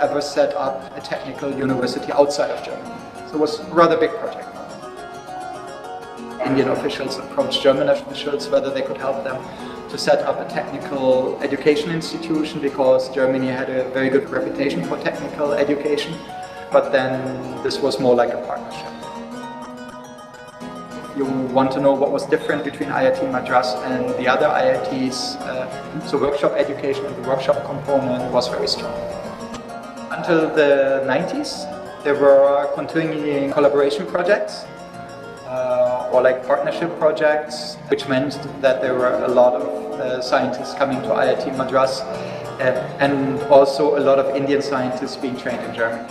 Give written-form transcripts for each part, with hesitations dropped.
ever set up a technical university outside of Germany. So it was a rather big project. Indian officials approached German officials whether they could help them to set up a technical education institution, because Germany had a very good reputation for technical education, but then this was more like a partnership. If you want to know what was different between IIT Madras and the other IITs, so workshop education and the workshop component was very strong. Until the 90s, there were continuing collaboration projects or like partnership projects, which meant that there were a lot of scientists coming to IIT Madras and also a lot of Indian scientists being trained in Germany.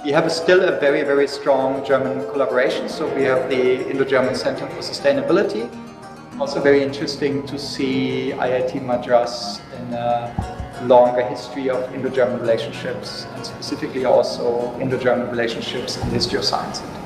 We have still a very, very strong German collaboration. So we have the Indo-German Center for Sustainability. Also very interesting to see IIT Madras in a longer history of Indo-German relationships, and specifically also Indo-German relationships in the history of science and technology.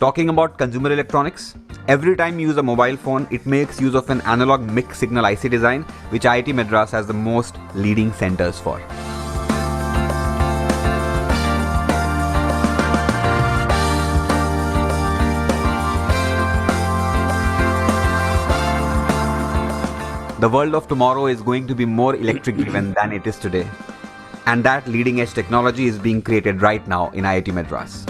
Talking about consumer electronics, every time you use a mobile phone, it makes use of an analog mixed signal IC design, which IIT Madras has the most leading centers for. The world of tomorrow is going to be more electric driven than it is today. And that leading edge technology is being created right now in IIT Madras.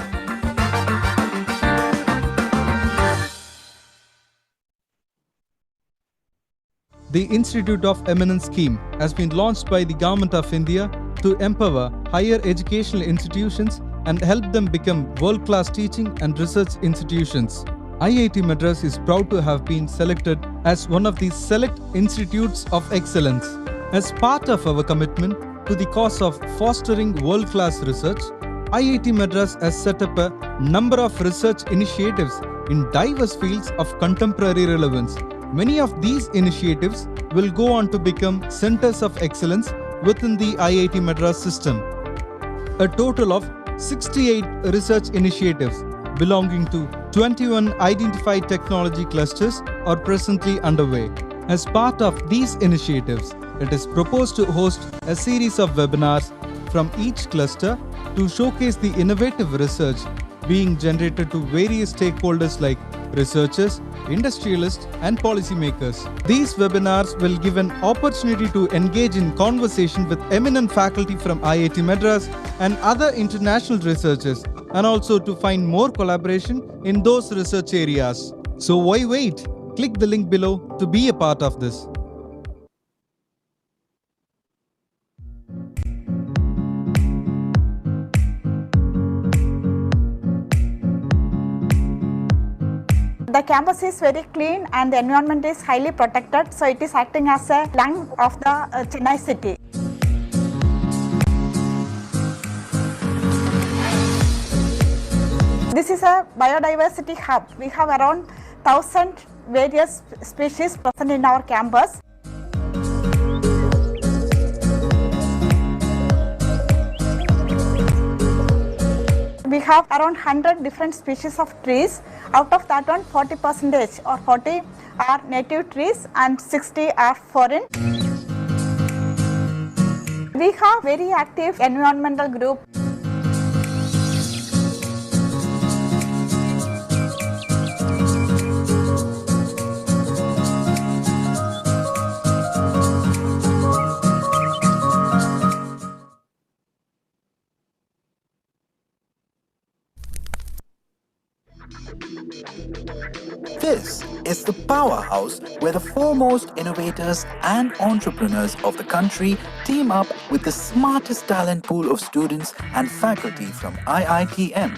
The Institute of Eminence scheme has been launched by the Government of India to empower higher educational institutions and help them become world-class teaching and research institutions. IIT Madras is proud to have been selected as one of the select institutes of excellence. As part of our commitment to the cause of fostering world-class research, IIT Madras has set up a number of research initiatives in diverse fields of contemporary relevance. Many of these initiatives will go on to become centers of excellence within the IIT Madras system. A total of 68 research initiatives belonging to 21 identified technology clusters are presently underway. As part of these initiatives, it is proposed to host a series of webinars from each cluster to showcase the innovative research being generated to various stakeholders like researchers, industrialists, and policymakers. These webinars will give an opportunity to engage in conversation with eminent faculty from IIT Madras and other international researchers, and also to find more collaboration in those research areas. So why wait? Click the link below to be a part of this. The campus is very clean and the environment is highly protected, so it is acting as a lung of the Chennai city. This is a biodiversity hub. We have around 1,000 various species present in our campus. We have around 100 different species of trees. Out of that one, 40% or 40 are native trees and 60 are foreign. We have very active environmental group. This is the powerhouse where the foremost innovators and entrepreneurs of the country team up with the smartest talent pool of students and faculty from IITM.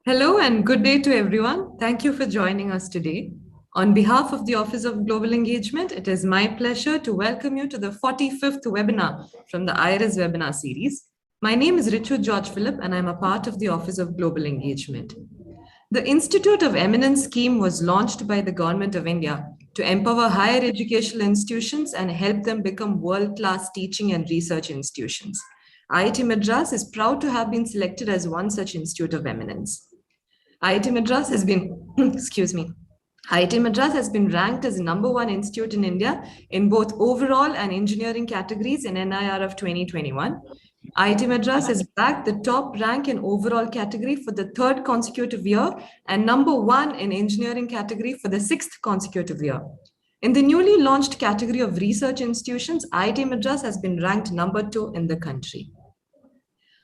Hello and good day to everyone. Thank you for joining us today. On behalf of the Office of Global Engagement, it is my pleasure to welcome you to the 45th webinar from the IRIS webinar series. My name is Ritu George Philip and I'm a part of the Office of Global Engagement. The Institute of Eminence scheme was launched by the Government of India to empower higher educational institutions and help them become world-class teaching and research institutions. IIT Madras is proud to have been selected as one such Institute of Eminence. IIT Madras has been, IIT Madras has been ranked as the #1 institute in India in both overall and engineering categories in NIR of 2021. IIT Madras has bagged the top rank in overall category for the 3rd consecutive year and #1 in engineering category for the 6th consecutive year. In the newly launched category of research institutions, IIT Madras has been ranked #2 in the country.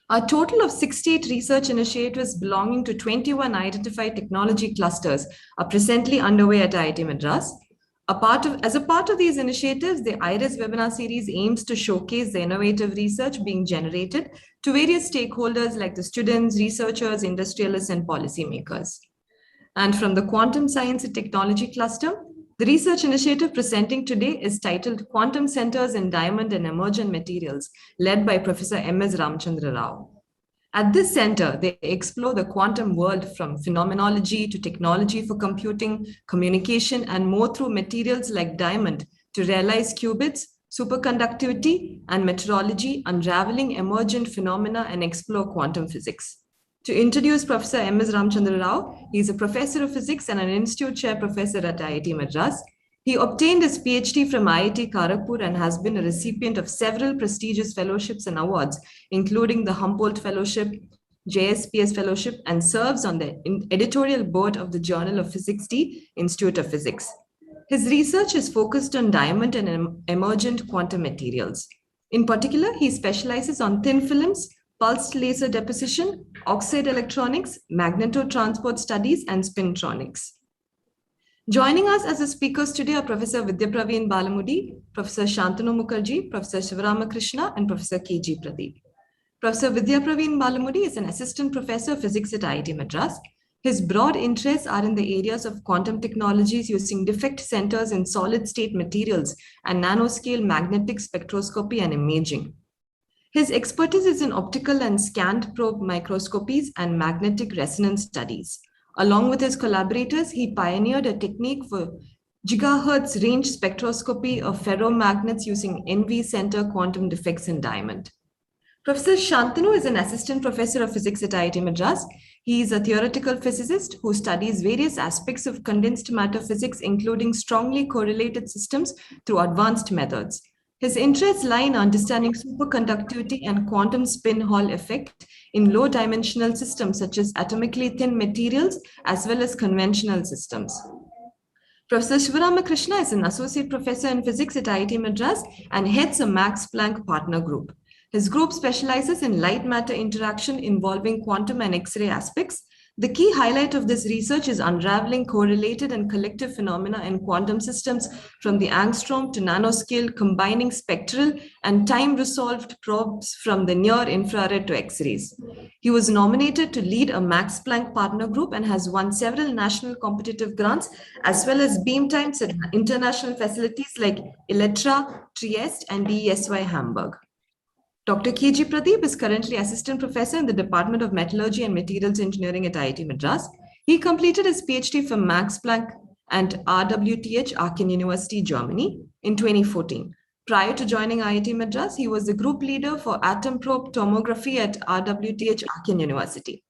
A total of 68 research initiatives belonging to 21 identified technology clusters are presently underway at IIT Madras. As a part of these initiatives, the IRIS webinar series aims to showcase the innovative research being generated to various stakeholders like the students, researchers, industrialists, and policymakers. And from the Quantum Science and Technology Cluster, the research initiative presenting today is titled Quantum Centers in Diamond and Emergent Materials, led by Professor M.S. Ramchandra Rao. At this center, they explore the quantum world from phenomenology to technology for computing, communication, and more through materials like diamond to realize qubits, superconductivity, and meteorology, unraveling emergent phenomena and explore quantum physics. To introduce Professor M.S. Ramchandra Rao, he is a professor of physics and an institute chair professor at IIT Madras. He obtained his PhD from IIT Kharagpur and has been a recipient of several prestigious fellowships and awards, including the Humboldt Fellowship, JSPS Fellowship, and serves on the editorial board of the Journal of Physics D, Institute of Physics. His research is focused on diamond and emergent quantum materials. In particular, he specializes on thin films, pulsed laser deposition, oxide electronics, magnetotransport studies, and spintronics. Joining us as the speakers today are Professor Vidyapraveen Balamudi, Professor Shantanu Mukherjee, Professor Sivaramakrishna, and Professor K.G. Pradeep. Professor Vidyapraveen Balamudi is an assistant professor of physics at IIT Madras. His broad interests are in the areas of quantum technologies using defect centers in solid-state materials and nanoscale magnetic spectroscopy and imaging. His expertise is in optical and scanned probe microscopies and magnetic resonance studies. Along with his collaborators, he pioneered a technique for gigahertz range spectroscopy of ferromagnets using NV center quantum defects in diamond. Professor Shantanu is an assistant professor of physics at IIT Madras. He is a theoretical physicist who studies various aspects of condensed matter physics, including strongly correlated systems through advanced methods. His interests lie in understanding superconductivity and quantum spin Hall effect in low-dimensional systems such as atomically thin materials as well as conventional systems. Professor Sivaramakrishna is an associate professor in physics at IIT Madras and heads a Max Planck partner group. His group specializes in light-matter interaction involving quantum and X-ray aspects. The key highlight of this research is unraveling correlated and collective phenomena in quantum systems from the angstrom to nanoscale, combining spectral and time-resolved probes from the near-infrared to X-rays. He was nominated to lead a Max Planck partner group and has won several national competitive grants, as well as beam times at international facilities like Electra, Trieste, and DESY Hamburg. Dr. K.G. Pradeep is currently assistant professor in the Department of Metallurgy and Materials Engineering at IIT Madras. He completed his PhD from Max Planck and RWTH Aachen University, Germany in 2014. Prior to joining IIT Madras, he was the group leader for atom probe tomography at RWTH Aachen University.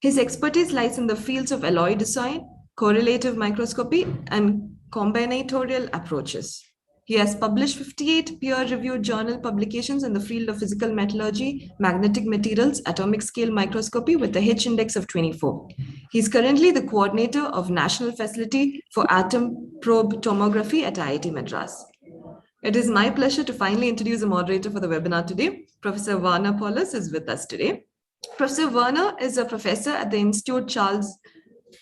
His expertise lies in the fields of alloy design, correlative microscopy, and combinatorial approaches. He has published 58 peer-reviewed journal publications in the field of physical metallurgy, magnetic materials, atomic scale microscopy with a H index of 24. He is currently the coordinator of National Facility for Atom Probe Tomography at IIT Madras. It is my pleasure to finally introduce a moderator for the webinar today. Professor Werner Paulus is with us today. Professor Werner is a professor at the Institut Charles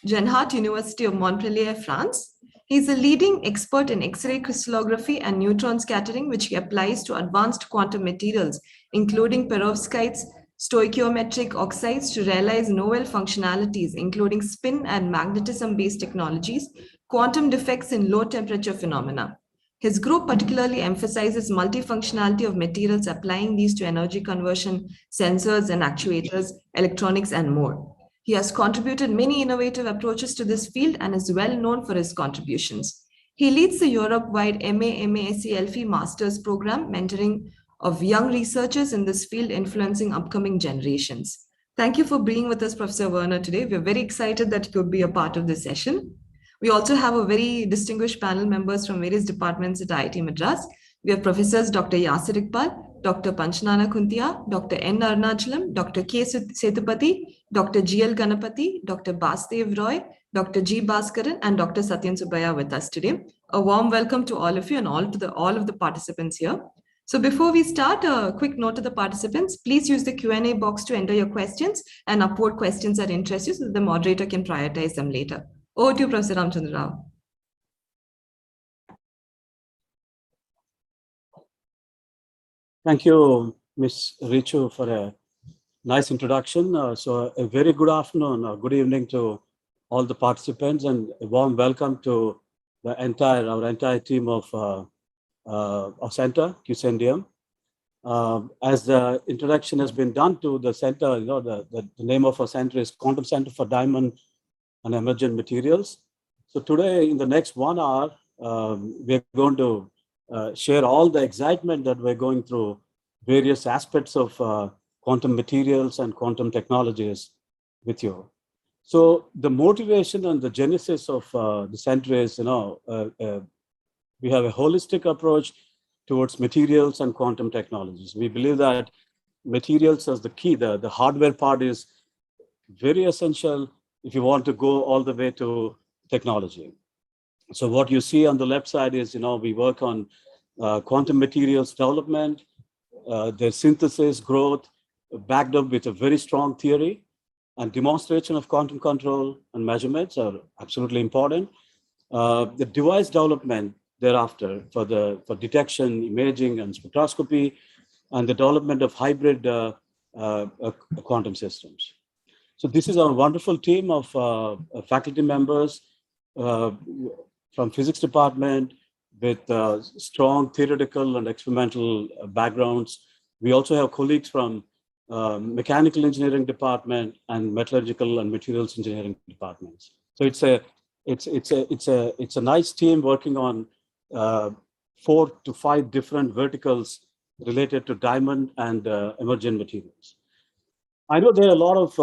Genhardt University of Montpellier, France. He is a leading expert in X-ray crystallography and neutron scattering, which he applies to advanced quantum materials, including perovskites, stoichiometric oxides to realize novel functionalities, including spin and magnetism-based technologies, quantum defects in low-temperature phenomena. His group particularly emphasizes multifunctionality of materials, applying these to energy conversion, sensors and actuators, electronics, and more. He has contributed many innovative approaches to this field and is well known for his contributions. He leads the Europe-wide MASc LPhil Masters program, mentoring of young researchers in this field, influencing upcoming generations. Thank you for being with us, Professor Werner, today. We're very excited that you could be a part of this session. We also have a very distinguished panel members from various departments at IIT Madras. We have Professors Dr. Yasir Iqbal, Dr. Panchanana Kuntia, Dr. N. Arunachalam, Dr. K. Setupati, Dr. G.L. Ganapati, Dr. Basdev Roy, Dr. G. Bhaskaran, and Dr. Satyan Subbaya with us today. A warm welcome to all of you and all of the participants here. So before we start, a quick note to the participants, please use the Q&A box to enter your questions and upvote questions that interest you so that the moderator can prioritize them later. Over to you, Professor Ramchandra Rao. Thank you, Ms. Richu, for a nice introduction. So a very good afternoon or good evening to all the participants, and a warm welcome to our entire team of our center, QCNDM. As the introduction has been done to the center, the name of our center is Quantum Center for Diamond and Emergent Materials. So today, in the next 1 hour, we're going to share all the excitement that we're going through various aspects of quantum materials and quantum technologies with you. So the motivation and the genesis of the center is, we have a holistic approach towards materials and quantum technologies. We believe that materials as the key, the hardware part is very essential if you want to go all the way to technology. So what you see on the left side is, we work on quantum materials development, their synthesis, growth, backed up with a very strong theory, and demonstration of quantum control and measurements are absolutely important. The device development thereafter for detection, imaging, and spectroscopy, and the development of hybrid quantum systems. So this is our wonderful team of faculty members from physics department with strong theoretical and experimental backgrounds. We also have colleagues from mechanical engineering department and metallurgical and materials engineering departments. So it's a nice team working on 4 to 5 different verticals related to diamond and emergent materials. I know there are a lot of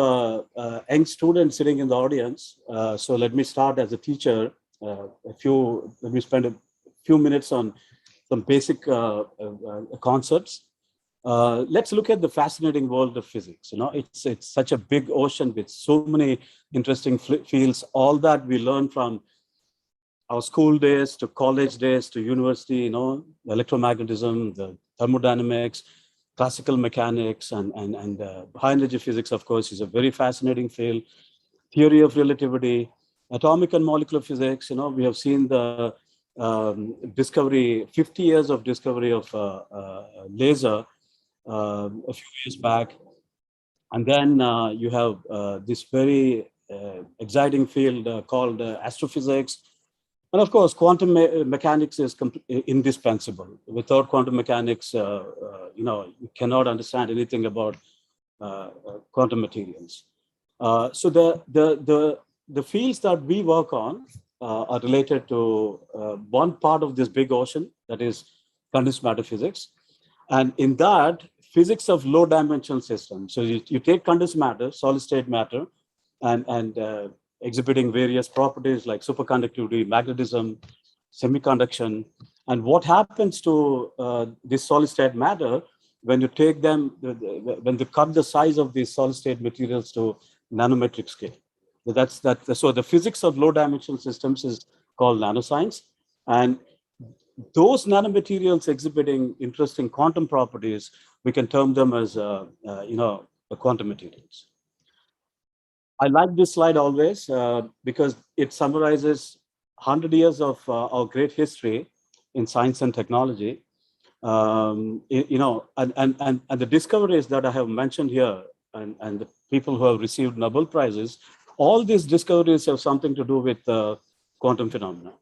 young students sitting in the audience, so let me start as a teacher. Let me spend a few minutes on some basic concepts. Let's look at the fascinating world of physics. It's such a big ocean with so many interesting fields. All that we learn from our school days to college days to university, electromagnetism, the thermodynamics, classical mechanics, and high energy physics, of course, is a very fascinating field. Theory of relativity, atomic and molecular physics. We have seen the discovery, 50 years of discovery of laser a few years back. And then you have this very exciting field called astrophysics. And of course, quantum mechanics is indispensable. Without quantum mechanics, you cannot understand anything about quantum materials. So the fields that we work on are related to one part of this big ocean, that is condensed matter physics. And in that, physics of low dimensional systems. So you take condensed matter, solid state matter, and exhibiting various properties like superconductivity, magnetism, semiconduction. And what happens to this solid state matter when you take them, when you cut the size of these solid state materials to nanometric scale? So the physics of low dimensional systems is called nanoscience. And those nanomaterials exhibiting interesting quantum properties, we can term them as the quantum materials. I like this slide always because it summarizes 100 years of our great history in science and technology. And the discoveries that I have mentioned here, and the people who have received Nobel Prizes, all these discoveries have something to do with quantum phenomena.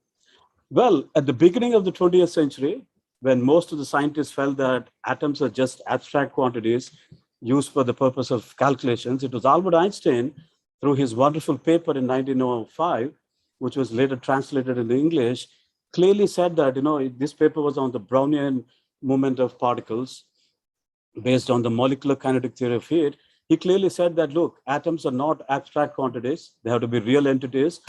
Well, at the beginning of the 20th century, when most of the scientists felt that atoms are just abstract quantities used for the purpose of calculations, it was Albert Einstein, through his wonderful paper in 1905, which was later translated into English, clearly said that, this paper was on the Brownian movement of particles based on the molecular kinetic theory of heat. He clearly said that, look, atoms are not abstract quantities. They have to be real entities.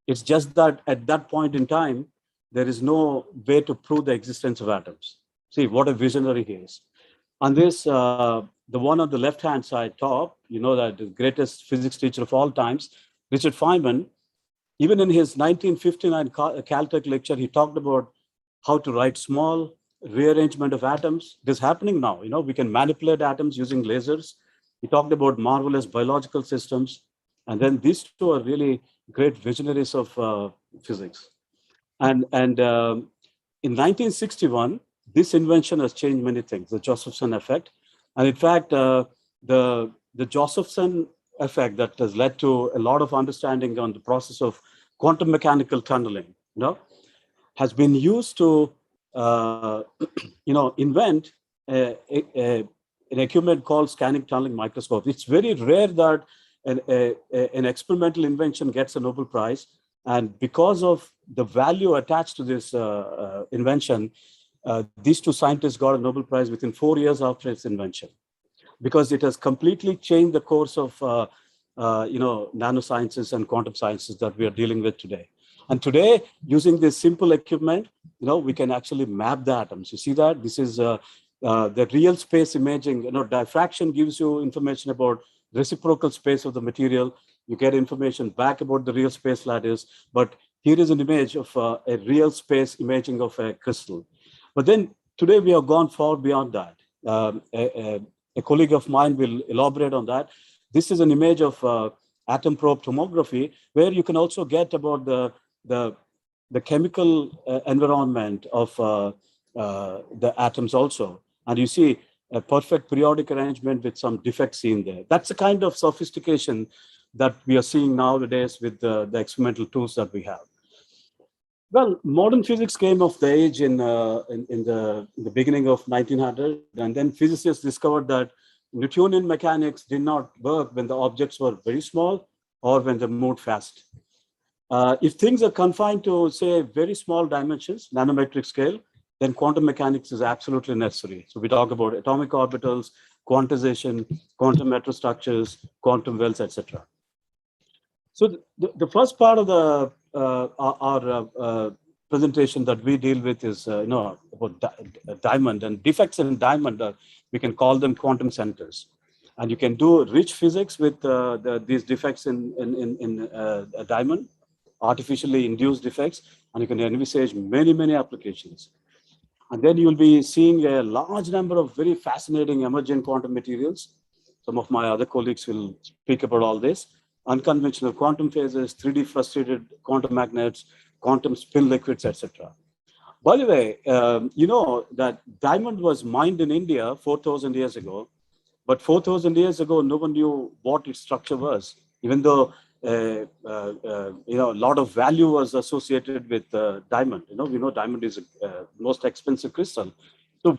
It's just that at that point in time, there is no way to prove the existence of atoms. See, what a visionary he is. On this, the one on the left-hand side top, that the greatest physics teacher of all times, Richard Feynman, even in his 1959 Caltech lecture, he talked about how to write small rearrangement of atoms. This is happening now. We can manipulate atoms using lasers. He talked about marvelous biological systems. And then these two are really great visionaries of physics. And in 1961, this invention has changed many things, the Josephson effect. And in fact, the Josephson effect that has led to a lot of understanding on the process of quantum mechanical tunneling, has been used to, invent an equipment called scanning tunneling microscope. It's very rare that an experimental invention gets a Nobel Prize. And because of the value attached to this invention, these two scientists got a Nobel Prize within 4 years after its invention, because it has completely changed the course of nanosciences and quantum sciences that we are dealing with today. And today, using this simple equipment, we can actually map the atoms. You see that? This is the real space imaging. Diffraction gives you information about reciprocal space of the material. You get information back about the real space lattice. But here is an image of a real space imaging of a crystal. But then today we have gone far beyond that. A colleague of mine will elaborate on that. This is an image of atom probe tomography, where you can also get about the chemical environment of the atoms also. And you see a perfect periodic arrangement with some defects seen there. That's the kind of sophistication that we are seeing nowadays with the experimental tools that we have. Well, modern physics came of the age in the beginning of 1900, and then physicists discovered that Newtonian mechanics did not work when the objects were very small or when they moved fast. If things are confined to, say, very small dimensions, nanometric scale, then quantum mechanics is absolutely necessary. So we talk about atomic orbitals, quantization, quantum metastructures, quantum wells, etc. So the first part of our presentation that we deal with is about diamond and defects in diamond. We can call them quantum centers, and you can do rich physics with these defects in a diamond, artificially induced defects, and you can envisage many applications. And then you'll be seeing a large number of very fascinating emergent quantum materials. Some of my other colleagues will speak about all this. Unconventional quantum phases, 3D frustrated quantum magnets, quantum spin liquids, etc. By the way, that diamond was mined in India 4,000 years ago, but 4,000 years ago, no one knew what its structure was, even though a lot of value was associated with diamond. We know diamond is the most expensive crystal. So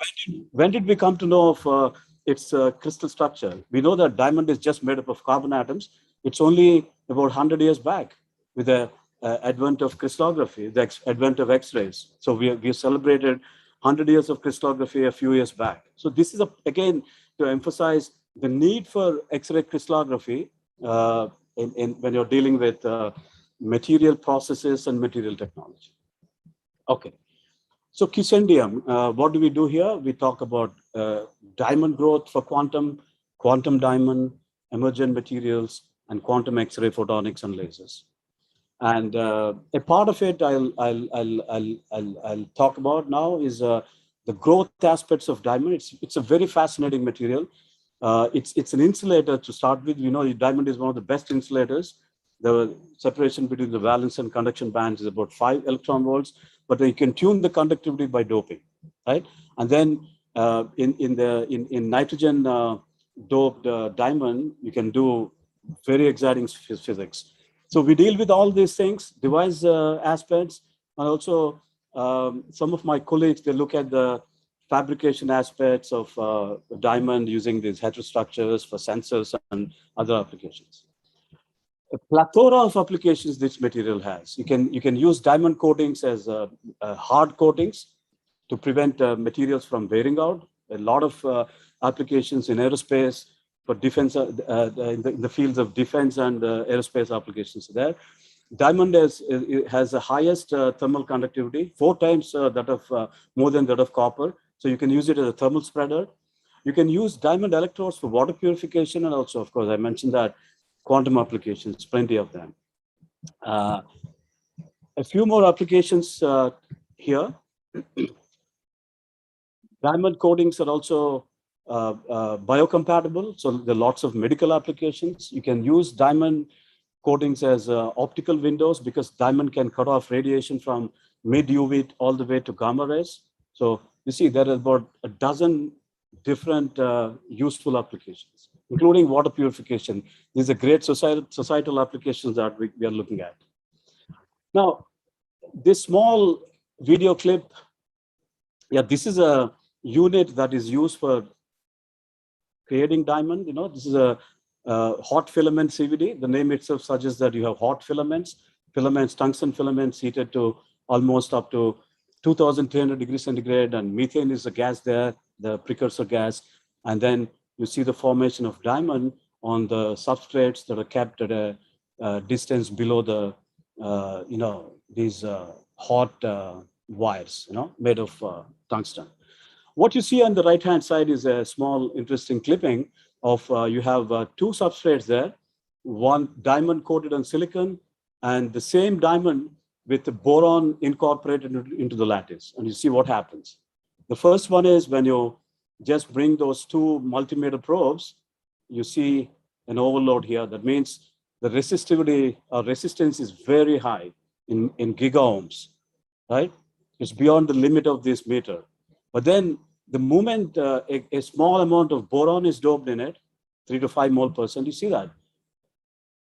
when did we come to know of its crystal structure? We know that diamond is just made up of carbon atoms. It's only about 100 years back with the advent of crystallography, the advent of X-rays. So we celebrated 100 years of crystallography a few years back. So this is, again, to emphasize the need for X-ray crystallography when you're dealing with material processes and material technology. Okay. So Quisendium, what do we do here? We talk about diamond growth for quantum diamond, emergent materials, and quantum X-ray photonics and lasers. And a part of it I'll talk about now is the growth aspects of diamond. It's a very fascinating material. It's an insulator to start with. Diamond is one of the best insulators. The separation between the valence and conduction bands is about 5 electron volts, but you can tune the conductivity by doping. right? And then in nitrogen doped diamond, you can do very exciting physics. So we deal with all these things, device aspects, and also some of my colleagues, they look at the fabrication aspects of diamond using these heterostructures for sensors and other applications. A plethora of applications this material has. You can use diamond coatings as hard coatings to prevent materials from wearing out. A lot of applications in aerospace for defense, in the fields of defense and aerospace applications there. Diamond has the highest thermal conductivity, 4 times more than that of copper. So you can use it as a thermal spreader. You can use diamond electrodes for water purification, and also, of course, I mentioned that quantum applications, plenty of them. A few more applications here. Diamond coatings are also biocompatible, so there are lots of medical applications. You can use diamond coatings as optical windows because diamond can cut off radiation from mid-UV all the way to gamma rays. So you see there are about a dozen different useful applications, including water purification. These are great societal applications that we are looking at. Now, this small video clip, this is a unit that is used for creating diamond. This is a hot filament CVD. The name itself suggests that you have hot filaments, tungsten filaments heated to almost up to 2,300 degrees centigrade, and methane is the gas there, the precursor gas. And then you see the formation of diamond on the substrates that are kept at a distance below the, these hot wires, made of tungsten. What you see on the right-hand side is a small, interesting clipping of you have 2 substrates there, one diamond coated on silicon, and the same diamond with the boron incorporated into the lattice. And you see what happens. The first one is when you just bring those 2 multimeter probes, you see an overload here. That means the resistivity or resistance is very high in gigaohms, right? It's beyond the limit of this meter. But then the moment a small amount of boron is doped in it, 3 to 5 mole %, you see that.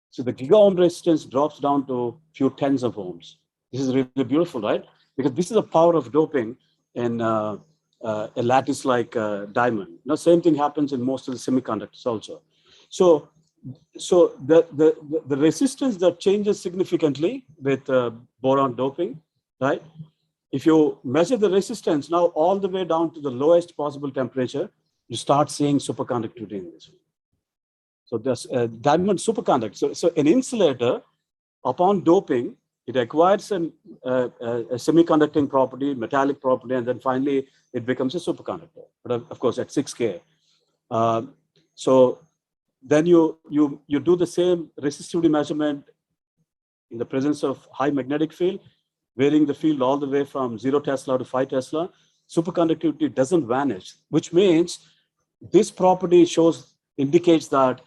So the gigaohm resistance drops down to a few tens of ohms. This is really beautiful, right? Because this is the power of doping in a lattice like diamond. Same thing happens in most of the semiconductors also. So the resistance that changes significantly with boron doping, right? If you measure the resistance now all the way down to the lowest possible temperature, you start seeing superconductivity in this. So there's diamond superconductor. So an insulator, upon doping, it acquires a semiconducting property, metallic property, and then finally it becomes a superconductor. But of course at 6K. So then you do the same resistivity measurement in the presence of high magnetic field, varying the field all the way from 0 Tesla to 5 Tesla. Superconductivity doesn't vanish, which means this property indicates that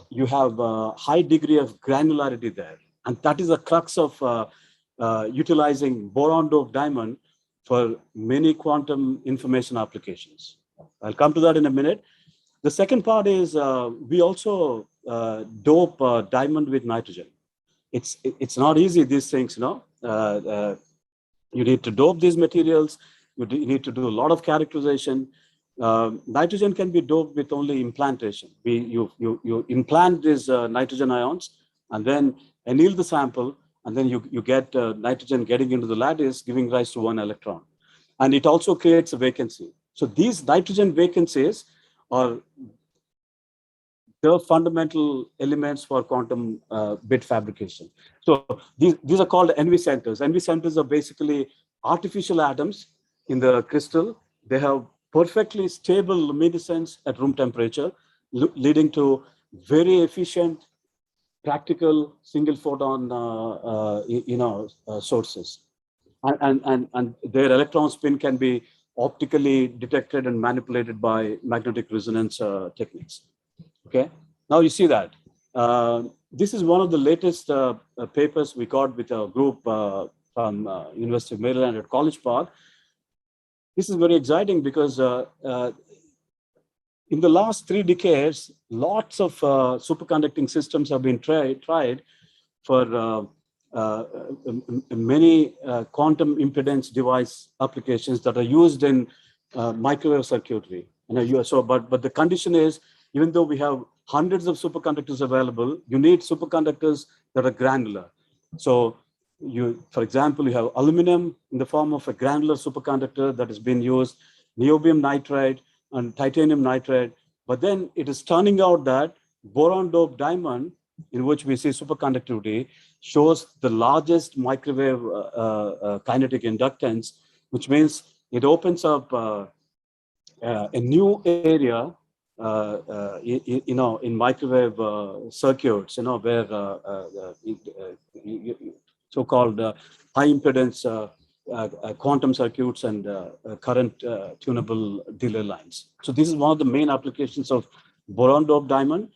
you have a high degree of granularity there. And that is the crux of utilizing boron-doped diamond for many quantum information applications. I'll come to that in a minute. The second part is we also dope diamond with nitrogen. It's not easy, these things, you need to dope these materials. You need to do a lot of characterization. Nitrogen can be doped with only implantation. You implant these nitrogen ions and then anneal the sample, and then you get nitrogen getting into the lattice, giving rise to 1 electron. And it also creates a vacancy. So these nitrogen vacancies are the fundamental elements for quantum bit fabrication. So these are called NV centers. NV centers are basically artificial atoms in the crystal. They have perfectly stable luminescence at room temperature, leading to very efficient, practical single photon sources. And their electron spin can be optically detected and manipulated by magnetic resonance techniques. Okay, now you see that. This is one of the latest papers we got with a group from University of Maryland at College Park. this is very exciting because in the last 3 decades, lots of superconducting systems have been tried for many quantum impedance device applications that are used in microwave circuitry. But the condition is, even though we have hundreds of superconductors available, you need superconductors that are granular. So for example, you have aluminum in the form of a granular superconductor that has been used, niobium nitride and titanium nitride. But then it is turning out that boron doped diamond, in which we see superconductivity, shows the largest microwave kinetic inductance, which means it opens up a new area, in microwave circuits, where so-called high impedance quantum circuits and current tunable delay lines. So this is one of the main applications of boron doped diamond.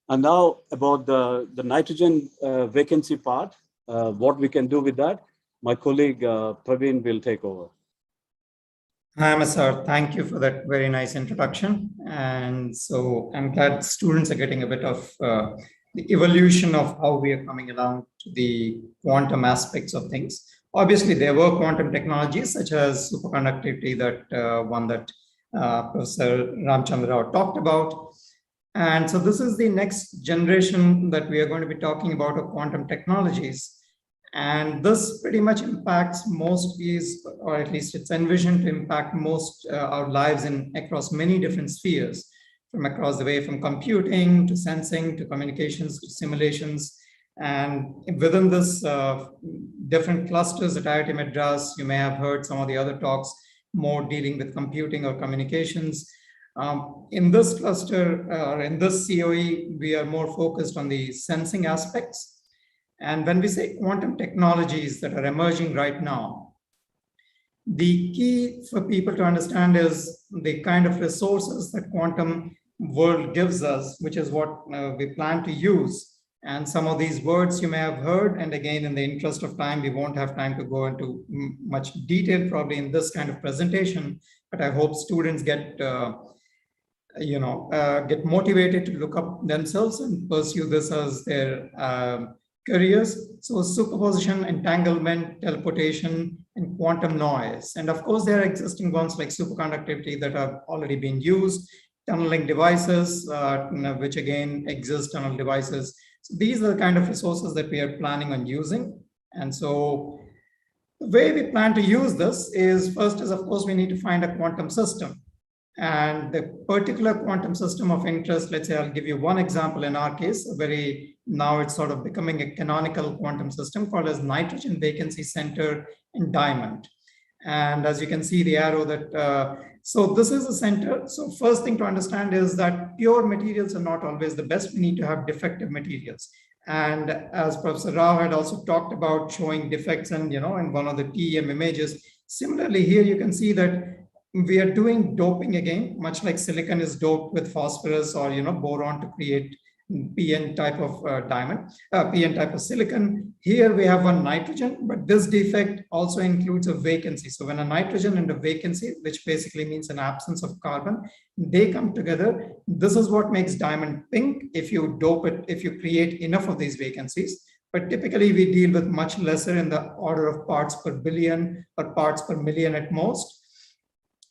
And now about the nitrogen vacancy part, what we can do with that, my colleague Praveen will take over. Hi, Masar. Thank you for that very nice introduction. And so I'm glad students are getting a bit of the evolution of how we are coming along to the quantum aspects of things. Obviously, there were quantum technologies such as superconductivity, that one that Professor Ramchandra Rao talked about. And so this is the next generation that we are going to be talking about of quantum technologies. And this pretty much impacts most or at least it's envisioned to impact most our lives across many different spheres, from across the way, from computing to sensing to communications to simulations. And within this different clusters at IIT Madras, you may have heard some of the other talks more dealing with computing or communications. In this cluster, or in this COE, we are more focused on the sensing aspects. And when we say quantum technologies that are emerging right now, the key for people to understand is the kind of resources that quantum world gives us, which is what we plan to use. And some of these words you may have heard, and again, in the interest of time, we won't have time to go into much detail probably in this kind of presentation, but I hope students get motivated to look up themselves and pursue this as their careers. So superposition, entanglement, teleportation, and quantum noise. And of course, there are existing ones like superconductivity that have already been used, tunneling devices, which again exist, tunnel devices. So these are the kind of resources that we are planning on using. And so the way we plan to use this is, first is, of course, we need to find a quantum system. And the particular quantum system of interest, let's say I'll give you one example in our case, now it's sort of becoming a canonical quantum system called as nitrogen vacancy center in diamond. And as you can see the arrow that, so this is a center. So first thing to understand is that pure materials are not always the best. We need to have defective materials. And as Professor Rao had also talked about showing defects and, in one of the TEM images, similarly here you can see that we are doing doping again, much like silicon is doped with phosphorus or, boron to create PN type of diamond, PN type of silicon. Here we have one nitrogen, but this defect also includes a vacancy. So when a nitrogen and a vacancy, which basically means an absence of carbon, they come together, this is what makes diamond pink if you dope it, if you create enough of these vacancies. But typically we deal with much lesser, in the order of parts per billion or parts per million at most.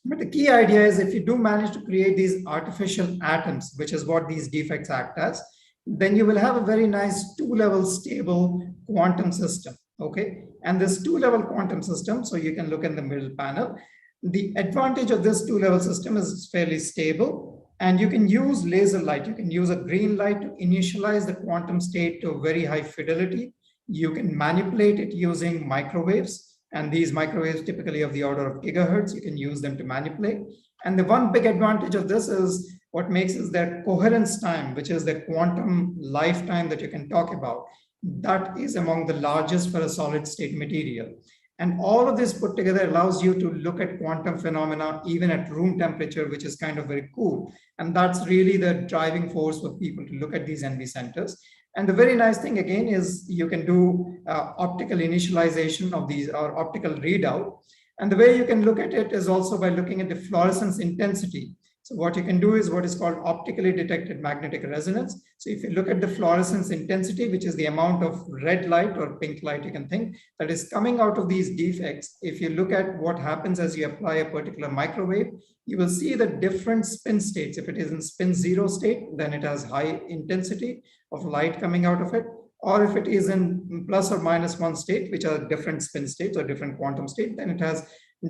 But the key idea is, if you do manage to create these artificial atoms, which is what these defects act as, then you will have a very nice two-level stable quantum system, okay? And this two-level quantum system, so you can look in the middle panel, the advantage of this two-level system is it's fairly stable, and you can use laser light. You can use a green light to initialize the quantum state to a very high fidelity. You can manipulate it using microwaves. And these microwaves typically of the order of gigahertz, you can use them to manipulate. And the one big advantage of this is what makes is that coherence time, which is the quantum lifetime that you can talk about, that is among the largest for a solid state material. And all of this put together allows you to look at quantum phenomena even at room temperature, which is kind of very cool. And that's really the driving force for people to look at these NV centers. And the very nice thing again is you can do optical initialization of these, or optical readout. And the way you can look at it is also by looking at the fluorescence intensity. So what you can do is what is called optically detected magnetic resonance. So if you look at the fluorescence intensity, which is the amount of red light or pink light you can think that is coming out of these defects, if you look at what happens as you apply a particular microwave, you will see the different spin states. If it is in spin 0 state, then it has high intensity of light coming out of it. Or if it is in plus or minus 1 state, which are different spin states or different quantum state, then it has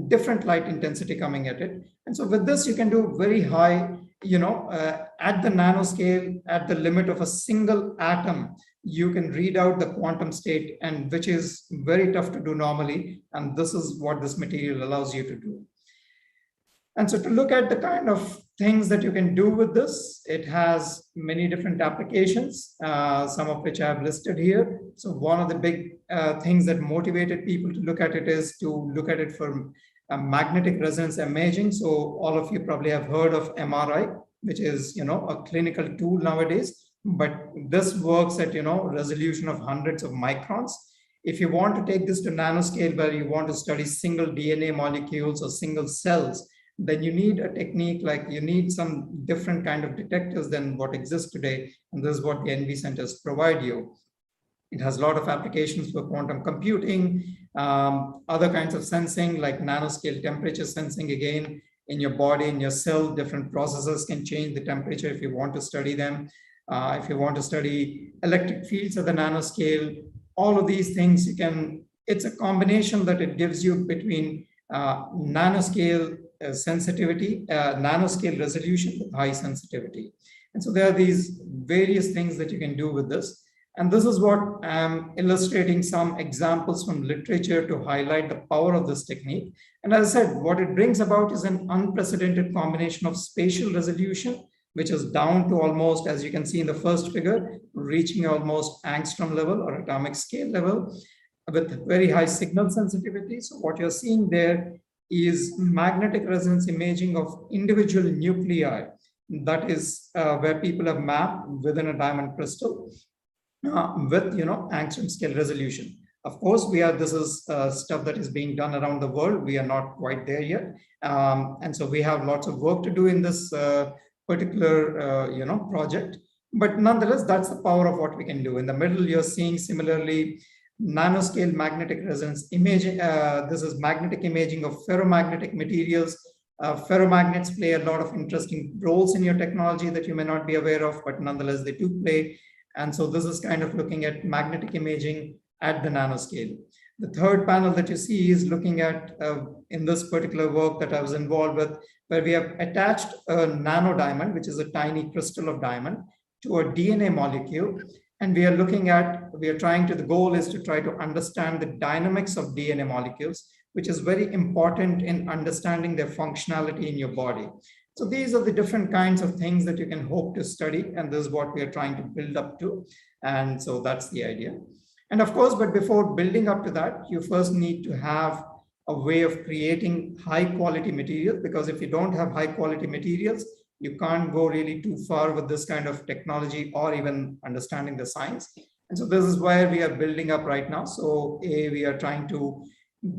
different light intensity coming at it. And so with this, you can do very high, at the nanoscale, at the limit of a single atom, you can read out the quantum state, and which is very tough to do normally. And this is what this material allows you to do. And so to look at the kind of things that you can do with this, it has many different applications, some of which I have listed here. So one of the big things that motivated people to look at it is to look at it for magnetic resonance imaging. So all of you probably have heard of MRI, which is, a clinical tool nowadays, but this works at, resolution of hundreds of microns. If you want to take this to nanoscale where you want to study single DNA molecules or single cells, then you need a technique like you need some different kind of detectors than what exists today. And this is what the NV centers provide you. It has a lot of applications for quantum computing, other kinds of sensing like nanoscale temperature sensing. Again, in your body, in your cell, different processes can change the temperature if you want to study them. If you want to study electric fields at the nanoscale, all of these things it's a combination that it gives you between nanoscale sensitivity, nanoscale resolution with high sensitivity. And so there are these various things that you can do with this. And this is what I'm illustrating some examples from literature to highlight the power of this technique. And as I said, what it brings about is an unprecedented combination of spatial resolution, which is down to almost, as you can see in the first figure, reaching almost angstrom level or atomic scale level with very high signal sensitivity. So what you're seeing there is magnetic resonance imaging of individual nuclei. That is where people have mapped within a diamond crystal with angstrom scale resolution. Of course, this is stuff that is being done around the world. We are not quite there yet, and so we have lots of work to do in this particular project. But nonetheless, that's the power of what we can do. In the middle, you're seeing similarly nanoscale magnetic resonance imaging. This is magnetic imaging of ferromagnetic materials. Ferromagnets play a lot of interesting roles in your technology that you may not be aware of, but nonetheless, they do play. And so this is kind of looking at magnetic imaging at the nanoscale. The third panel that you see is looking at, in this particular work that I was involved with, where we have attached a nanodiamond, which is a tiny crystal of diamond, to a DNA molecule. And the goal is to try to understand the dynamics of DNA molecules, which is very important in understanding their functionality in your body. So these are the different kinds of things that you can hope to study. And this is what we are trying to build up to. And so that's the idea. And of course, but before building up to that, you first need to have a way of creating high quality materials, because if you don't have high quality materials, you can't go really too far with this kind of technology or even understanding the science. And so this is where we are building up right now. So we are trying to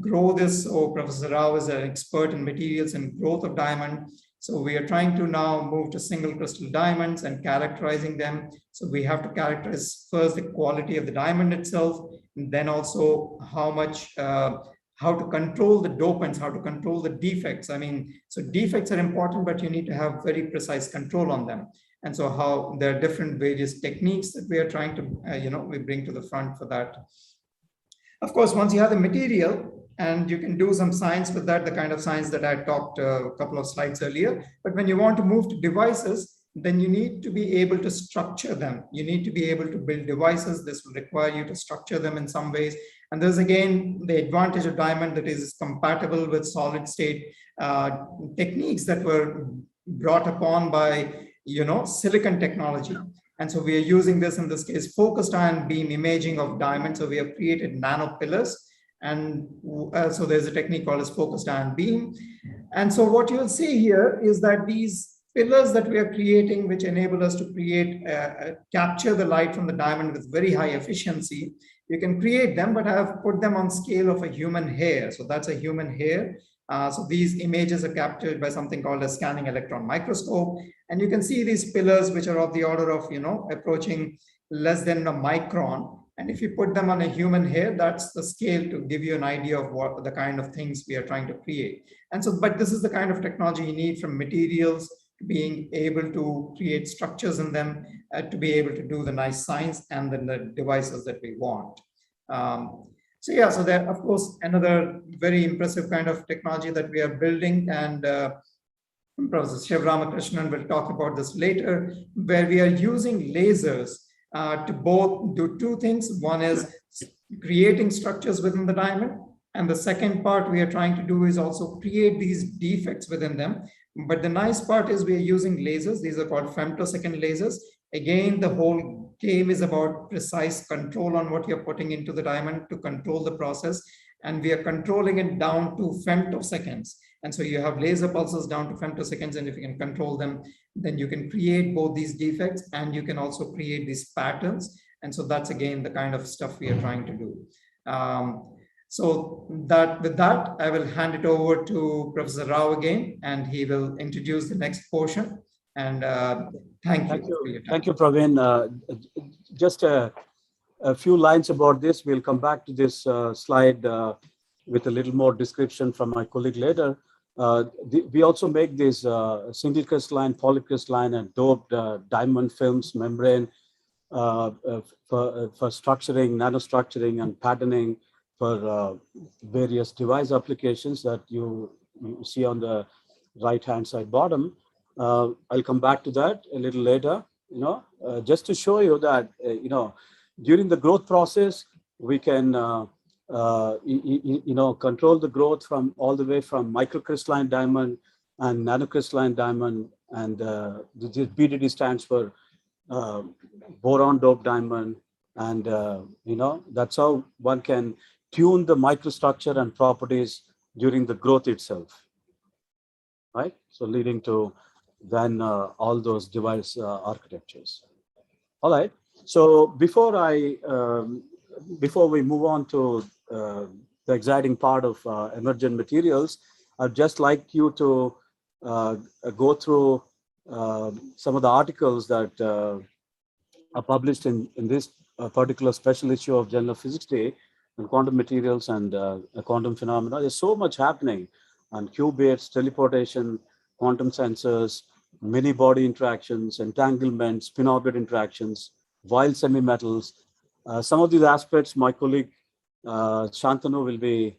grow this. So Professor Rao is an expert in materials and growth of diamond. So we are trying to now move to single crystal diamonds and characterizing them. So we have to characterize first the quality of the diamond itself, and then also how to control the dopants, how to control the defects. I mean, so defects are important, but you need to have very precise control on them. And so how there are different various techniques that we are trying to, we bring to the front for that. Of course, once you have the material, and you can do some science with that, the kind of science that I talked a couple of slides earlier. But when you want to move to devices, then you need to be able to structure them. You need to be able to build devices. This will require you to structure them in some ways. And there's again the advantage of diamond that is compatible with solid state techniques that were brought upon by silicon technology. And so we are using this, in this case, focused ion beam imaging of diamonds. So we have created nano pillars. And so there's a technique called as focused ion beam. And so what you'll see here is that these pillars that we are creating, which enable us to capture the light from the diamond with very high efficiency, You can create them, but I have put them on scale of a human hair. So that's a human hair. So these images are captured by something called a scanning electron microscope. And you can see these pillars, which are of the order of, approaching less than a micron. And if you put them on a human hair, that's the scale to give you an idea of what the kind of things we are trying to create. And so, but this is the kind of technology you need from materials to being able to create structures in them, to be able to do the nice science and then the devices that we want. So yeah, so there, of course, another very impressive kind of technology that we are building, and Professor Shiv Ramakrishnan will talk about this later, where we are using lasers to both do two things. One is creating structures within the diamond, and the second part we are trying to do is also create these defects within them. But the nice part is we are using lasers. These are called femtosecond lasers. Again, the whole game is about precise control on what you're putting into the diamond to control the process. And we are controlling it down to femtoseconds. And so you have laser pulses down to femtoseconds, and if you can control them, then you can create both these defects and you can also create these patterns. And so that's again the kind of stuff we are trying to do. So that with that, I will hand it over to Professor Rao again, and he will introduce the next portion. And thank you. Thank you, Praveen. Just a few lines about this. We'll come back to this slide with a little more description from my colleague later. We also make these single crystalline, polycrystalline, and doped diamond films membrane for structuring, nanostructuring, and patterning for various device applications that you see on the right-hand side bottom. I'll come back to that a little later, just to show you that, during the growth process, we can, control the growth from all the way from microcrystalline diamond and nanocrystalline diamond. And the BDD stands for boron doped diamond. And, that's how one can tune the microstructure and properties during the growth itself, right? So leading to then all those device architectures. All right. So before we move on to the exciting part of emergent materials, I'd just like you to go through some of the articles that are published in this particular special issue of Journal of Physics Day on quantum materials and quantum phenomena. There's so much happening on qubits, teleportation, quantum sensors, many body interactions, entanglement, spin-orbit interactions, wild semi-metals. Some of these aspects my colleague Shantanu will be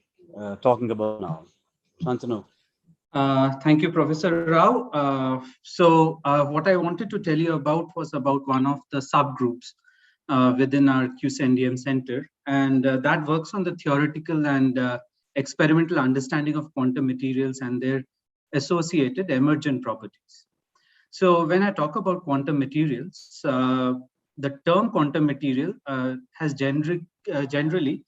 talking about now. Shantanu. Thank you, Professor Rao. So what I wanted to tell you about was about one of the subgroups within our QCNDM Center, and that works on the theoretical and experimental understanding of quantum materials and their associated emergent properties. So when I talk about quantum materials, the term quantum material has generally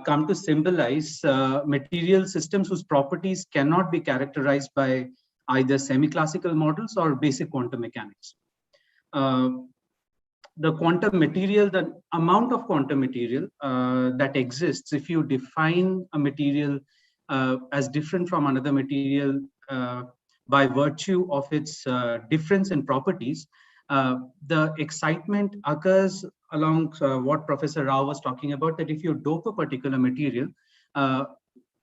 come to symbolize material systems whose properties cannot be characterized by either semi-classical models or basic quantum mechanics. The quantum material, the amount of quantum material that exists, if you define a material as different from another material by virtue of its difference in properties, the excitement occurs along what Professor Rao was talking about, that if you dope a particular material,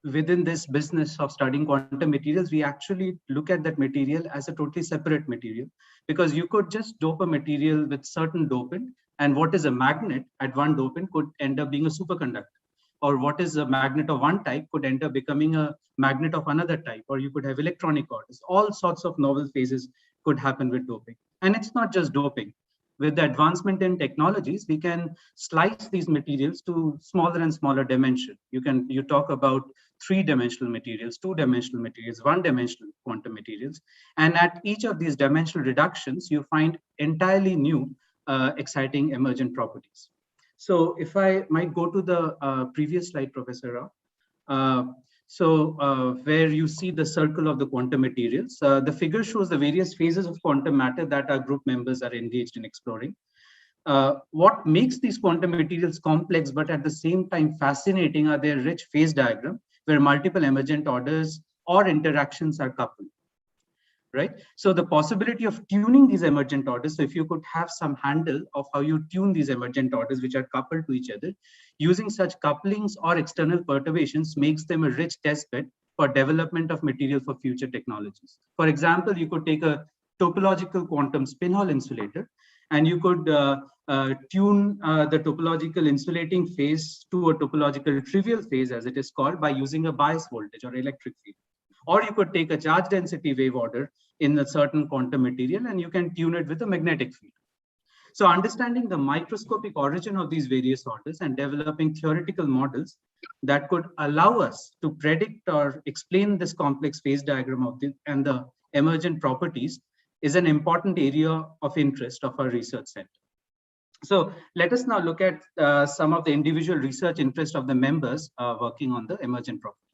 within this business of studying quantum materials, we actually look at that material as a totally separate material, because you could just dope a material with certain dopant, and what is a magnet at one dopant could end up being a superconductor, or what is a magnet of one type could end up becoming a magnet of another type, or you could have electronic orders. All sorts of novel phases could happen with doping. And it's not just doping. With the advancement in technologies, we can slice these materials to smaller and smaller dimension. You talk about 3-dimensional materials, 2-dimensional materials, 1-dimensional quantum materials. And at each of these dimensional reductions, you find entirely new exciting emergent properties. So if I might go to the previous slide, Professor Rao. Where you see the circle of the quantum materials, the figure shows the various phases of quantum matter that our group members are engaged in exploring. What makes these quantum materials complex, but at the same time fascinating, are their rich phase diagram, where multiple emergent orders or interactions are coupled. Right? So the possibility of tuning these emergent orders, so if you could have some handle of how you tune these emergent orders, which are coupled to each other, using such couplings or external perturbations makes them a rich testbed for development of material for future technologies. For example, you could take a topological quantum spin-Hall insulator, and you could tune the topological insulating phase to a topological trivial phase, as it is called, by using a bias voltage or electric field. Or you could take a charge density wave order in a certain quantum material, and you can tune it with a magnetic field. So understanding the microscopic origin of these various orders and developing theoretical models that could allow us to predict or explain this complex phase diagram of and the emergent properties is an important area of interest of our research center. So let us now look at some of the individual research interests of the members working on the emergent properties.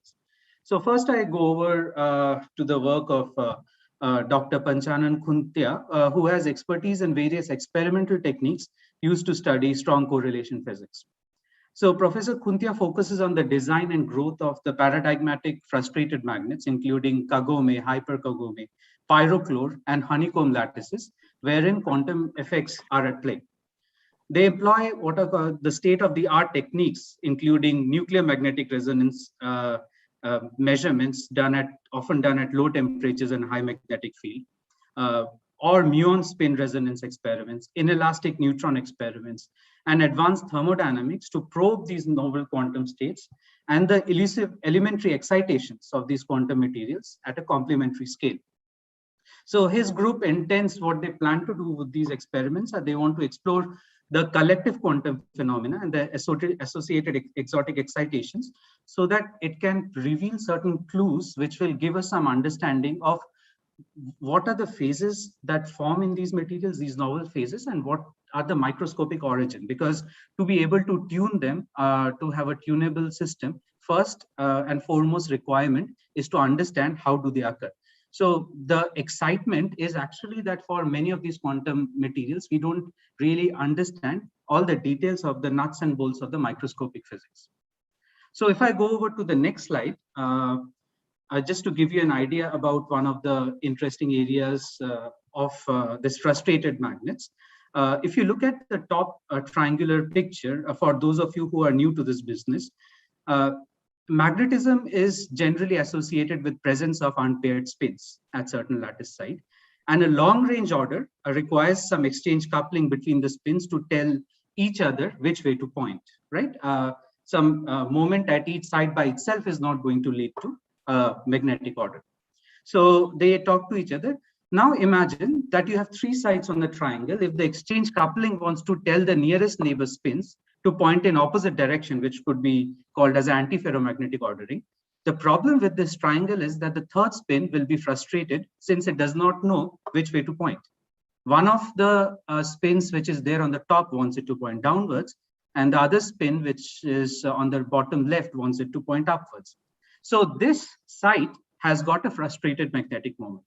So first I go over to the work of Dr. Panchanan Khuntia, who has expertise in various experimental techniques used to study strong correlation physics. So Professor Khuntia focuses on the design and growth of the paradigmatic frustrated magnets, including Kagome, hyperkagome, pyrochlore, and honeycomb lattices, wherein quantum effects are at play. They employ what are called the state-of-the-art techniques, including nuclear magnetic resonance measurements often done at low temperatures and high magnetic field, or muon spin resonance experiments, inelastic neutron experiments, and advanced thermodynamics to probe these novel quantum states and the elusive elementary excitations of these quantum materials at a complementary scale. So his group intends what they plan to do with these experiments, and they want to explore the collective quantum phenomena and the associated exotic excitations, so that it can reveal certain clues which will give us some understanding of what are the phases that form in these materials, these novel phases, and what are the microscopic origin. Because to be able to tune them, to have a tunable system, first and foremost requirement is to understand how do they occur. So the excitement is actually that for many of these quantum materials, we don't really understand all the details of the nuts and bolts of the microscopic physics. So if I go over to the next slide, just to give you an idea about one of the interesting areas of this frustrated magnets. If you look at the top triangular picture, for those of you who are new to this business, magnetism is generally associated with presence of unpaired spins at certain lattice site, and a long range order requires some exchange coupling between the spins to tell each other which way to point, right? Some moment at each side by itself is not going to lead to a magnetic order. So they talk to each other. Now imagine that you have three sides on the triangle. If the exchange coupling wants to tell the nearest neighbor spins to point in opposite direction, which could be called as antiferromagnetic ordering. The problem with this triangle is that the third spin will be frustrated since it does not know which way to point. One of the spins which is there on the top wants it to point downwards, and the other spin which is on the bottom left wants it to point upwards. So this site has got a frustrated magnetic moment.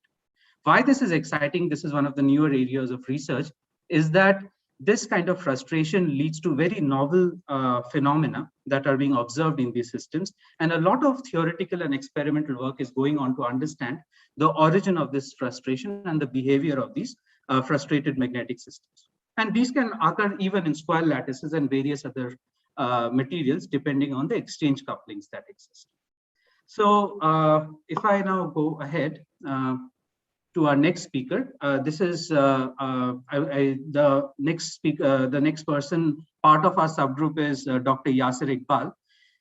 Why this is exciting, this is one of the newer areas of research, is that this kind of frustration leads to very novel phenomena that are being observed in these systems. And a lot of theoretical and experimental work is going on to understand the origin of this frustration and the behavior of these frustrated magnetic systems. And these can occur even in square lattices and various other materials, depending on the exchange couplings that exist. So if I now go ahead, to our next speaker. This is the next speaker. The next person, part of our subgroup is Dr. Yasser Iqbal,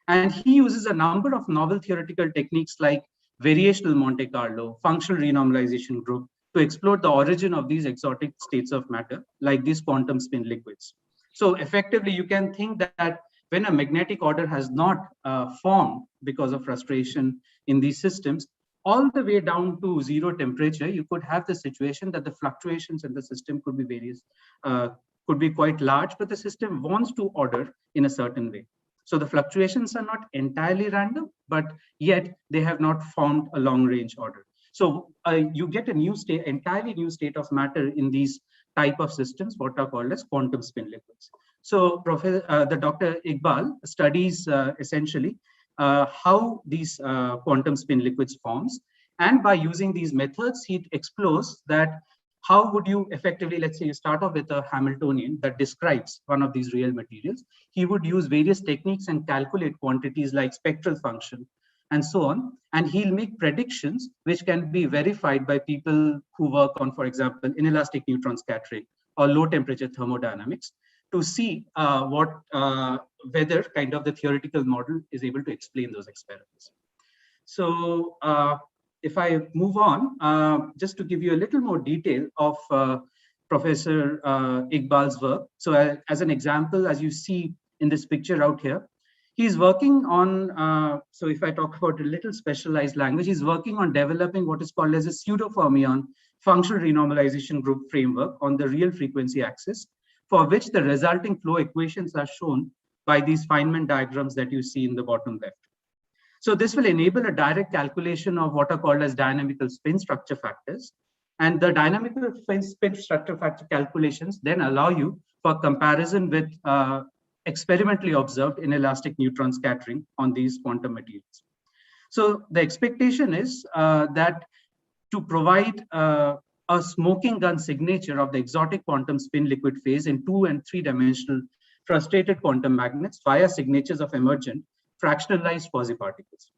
and he uses a number of novel theoretical techniques like variational Monte Carlo, functional renormalization group to explore the origin of these exotic states of matter, like these quantum spin liquids. So effectively, you can think that when a magnetic order has not formed because of frustration in these systems, all the way down to zero temperature, you could have the situation that the fluctuations in the system could be various, could be quite large, but the system wants to order in a certain way. So the fluctuations are not entirely random, but yet they have not formed a long range order. So you get a new state, entirely new state of matter in these type of systems, what are called as quantum spin liquids. So the Dr. Iqbal studies essentially how these quantum spin liquids forms. And by using these methods, he explores that how would you effectively, let's say you start off with a Hamiltonian that describes one of these real materials. He would use various techniques and calculate quantities like spectral function and so on. And he'll make predictions which can be verified by people who work on, for example, inelastic neutron scattering or low temperature thermodynamics to see whether kind of the theoretical model is able to explain those experiments. So if I move on, just to give you a little more detail of Professor Iqbal's work. So as an example, as you see in this picture out here, he's working on, so if I talk about a little specialized language, he's working on developing what is called as a pseudo-fermion functional renormalization group framework on the real frequency axis, for which the resulting flow equations are shown by these Feynman diagrams that you see in the bottom left. So this will enable a direct calculation of what are called as dynamical spin structure factors. And the dynamical spin structure factor calculations then allow you for comparison with experimentally observed inelastic neutron scattering on these quantum materials. So the expectation is that to provide a smoking gun signature of the exotic quantum spin liquid phase in 2- and 3-dimensional frustrated quantum magnets via signatures of emergent fractionalized quasi-particles.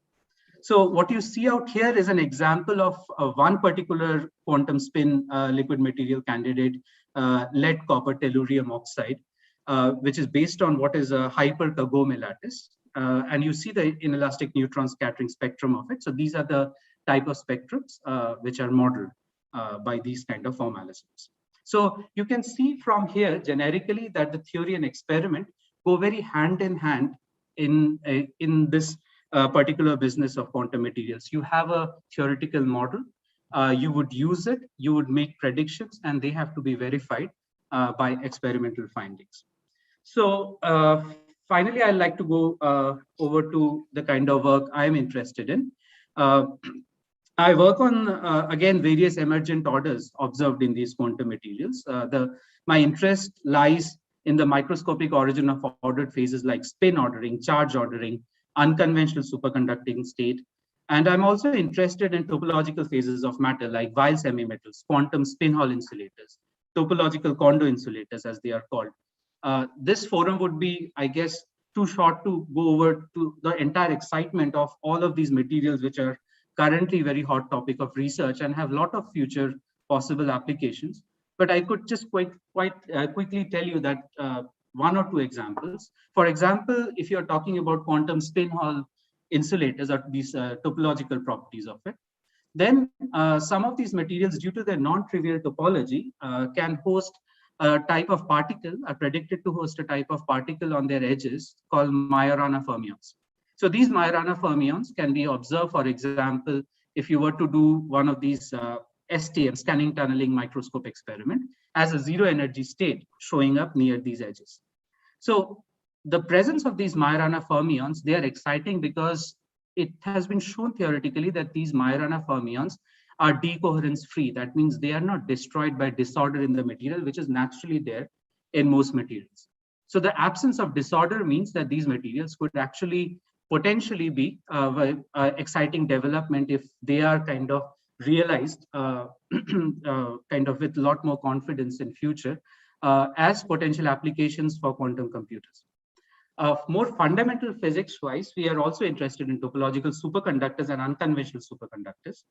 So what you see out here is an example of one particular quantum spin liquid material candidate, lead copper tellurium oxide, which is based on what is a hyper-Kagome lattice. And you see the inelastic neutron scattering spectrum of it. So these are the type of spectrums which are modeled by these kind of formalisms. So you can see from here generically that the theory and experiment go very hand in hand in this particular business of quantum materials. You have a theoretical model, you would use it, you would make predictions, and they have to be verified by experimental findings. So finally, I'd like to go over to the kind of work I'm interested in. I work on, again, various emergent orders observed in these quantum materials. My interest lies in the microscopic origin of ordered phases like spin ordering, charge ordering, unconventional superconducting state. And I'm also interested in topological phases of matter like Weil semimetals, quantum spin Hall insulators, topological Kondo insulators as they are called. This forum would be, I guess, too short to go over to the entire excitement of all of these materials, which are currently very hot topic of research and have a lot of future possible applications. But I could just quite quickly tell you that one or two examples. For example, if you're talking about quantum spin Hall insulators or these topological properties of it, then some of these materials, due to their non-trivial topology, can host a type of particle, are predicted to host a type of particle on their edges called Majorana fermions. So these Majorana fermions can be observed, for example, if you were to do one of these STM, scanning tunneling microscope experiment, as a zero energy state showing up near these edges. So the presence of these Majorana fermions, they are exciting because it has been shown theoretically that these Majorana fermions are decoherence free. That means they are not destroyed by disorder in the material, which is naturally there in most materials. So the absence of disorder means that these materials could actually potentially be exciting development if they are kind of realized kind of with a lot more confidence in future as potential applications for quantum computers. More fundamental physics wise, we are also interested in topological superconductors and unconventional superconductors.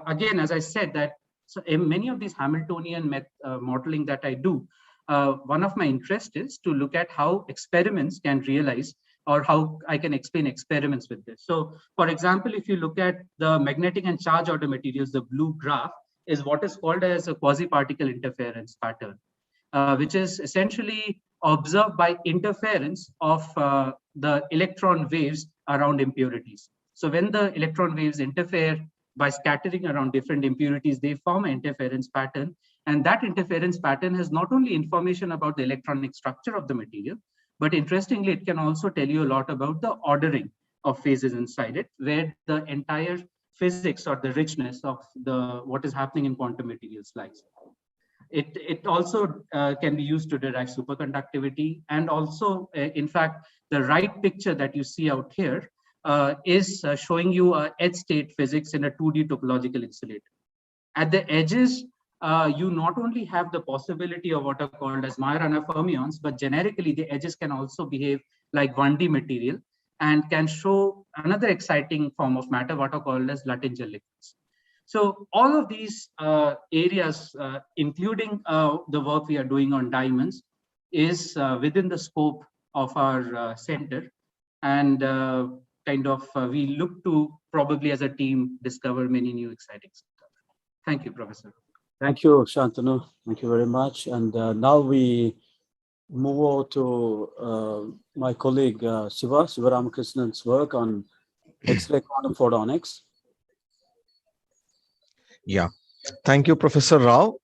Again, as I said, that so in many of these Hamiltonian modeling that I do, one of my interests is to look at how experiments can realize or how I can explain experiments with this. So for example, if you look at the magnetic and charge order materials, the blue graph is what is called as a quasi-particle interference pattern, which is essentially observed by interference of the electron waves around impurities. So when the electron waves interfere by scattering around different impurities, they form an interference pattern. And that interference pattern has not only information about the electronic structure of the material, but interestingly, it can also tell you a lot about the ordering of phases inside it, where the entire physics or the richness of what is happening in quantum materials lies. It also can be used to derive superconductivity. And also, in fact, the right picture that you see out here is showing you edge state physics in a 2D topological insulator. At the edges, you not only have the possibility of what are called as Majorana fermions, but generically the edges can also behave like 1D material and can show another exciting form of matter, what are called as Luttinger liquids. So all of these areas, including the work we are doing on diamonds, is within the scope of our center. And we look to probably as a team discover many new exciting stuff. Thank you, Professor. Thank you, Shantanu. Thank you very much. And now we move over to my colleague Siva Ramakrishna's work on Xray Quantum photonics. Yeah, thank you, Professor Rao,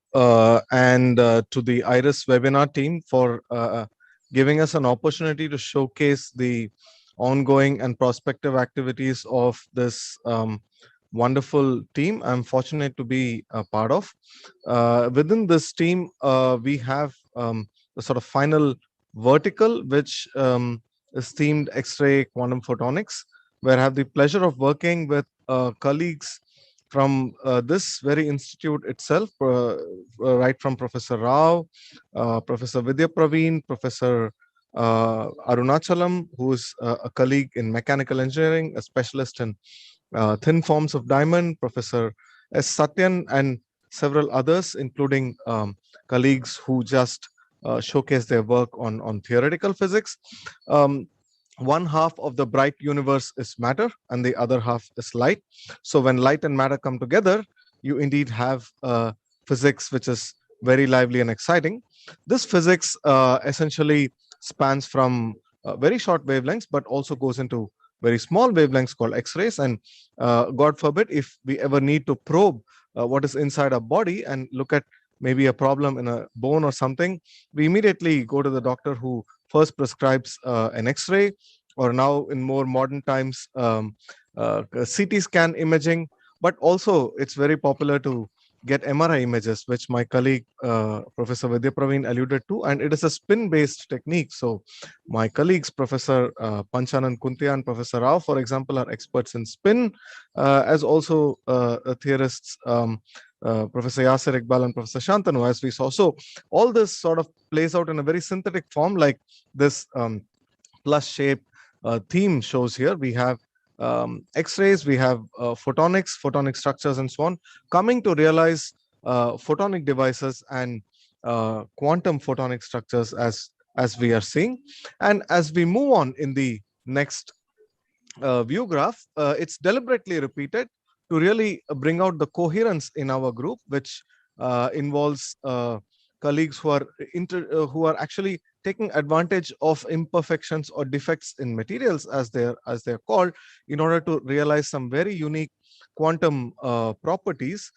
and to the IRIS webinar team for giving us an opportunity to showcase the ongoing and prospective activities of this wonderful team I'm fortunate to be a part of. Within this team, we have the sort of final vertical, which is themed X-ray quantum photonics, where I have the pleasure of working with colleagues from this very institute itself, right from Professor Rao, Professor Vidya Praveen, Professor Arunachalam, who is a colleague in mechanical engineering, a specialist in thin forms of diamond, Professor S. Satyan, and several others, including colleagues who just showcase their work on theoretical physics. One half of the bright universe is matter and the other half is light. So when light and matter come together, you indeed have physics which is very lively and exciting. This physics essentially spans from very short wavelengths, but also goes into very small wavelengths called X-rays. And God forbid, if we ever need to probe what is inside our body and look at maybe a problem in a bone or something, we immediately go to the doctor who first prescribes an X-ray, or now in more modern times, CT scan imaging. But also it's very popular to get MRI images, which my colleague Professor Vidya Praveen alluded to, and it is a spin-based technique. So my colleagues, Professor Panchanan Kuntia and Professor Rao, for example, are experts in spin, as also theorists, Professor Yasir Iqbal and Professor Shantanu, as we saw. So all this sort of plays out in a very synthetic form, like this plus shape theme shows here. We have X-rays, we have photonics, photonic structures, and so on, coming to realize photonic devices and quantum photonic structures as we are seeing. And as we move on in the next view graph, it's deliberately repeated to really bring out the coherence in our group, which involves colleagues who are actually taking advantage of imperfections or defects in materials, as they're called, in order to realize some very unique quantum properties.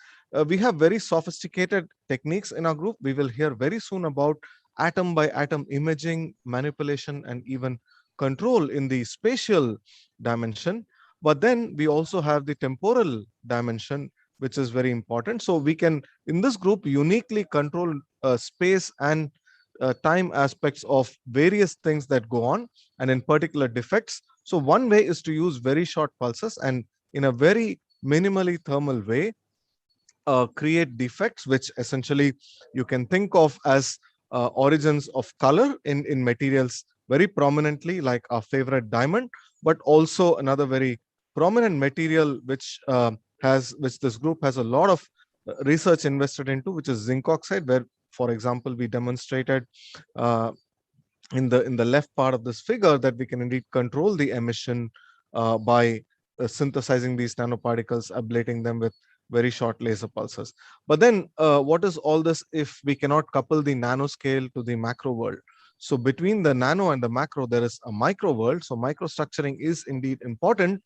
We have very sophisticated techniques in our group. We will hear very soon about atom by atom imaging, manipulation, and even control in the spatial dimension. But then we also have the temporal dimension, which is very important. So we can, in this group, uniquely control space and time aspects of various things that go on, and in particular defects. So one way is to use very short pulses and in a very minimally thermal way create defects, which essentially you can think of as origins of color in materials very prominently, like our favorite diamond, but also another very prominent material which this group has a lot of research invested into, which is zinc oxide, where, for example, we demonstrated in the left part of this figure that we can indeed control the emission by synthesizing these nanoparticles, ablating them with very short laser pulses. But then what is all this if we cannot couple the nanoscale to the macro world? So between the nano and the macro, there is a micro world. So microstructuring is indeed important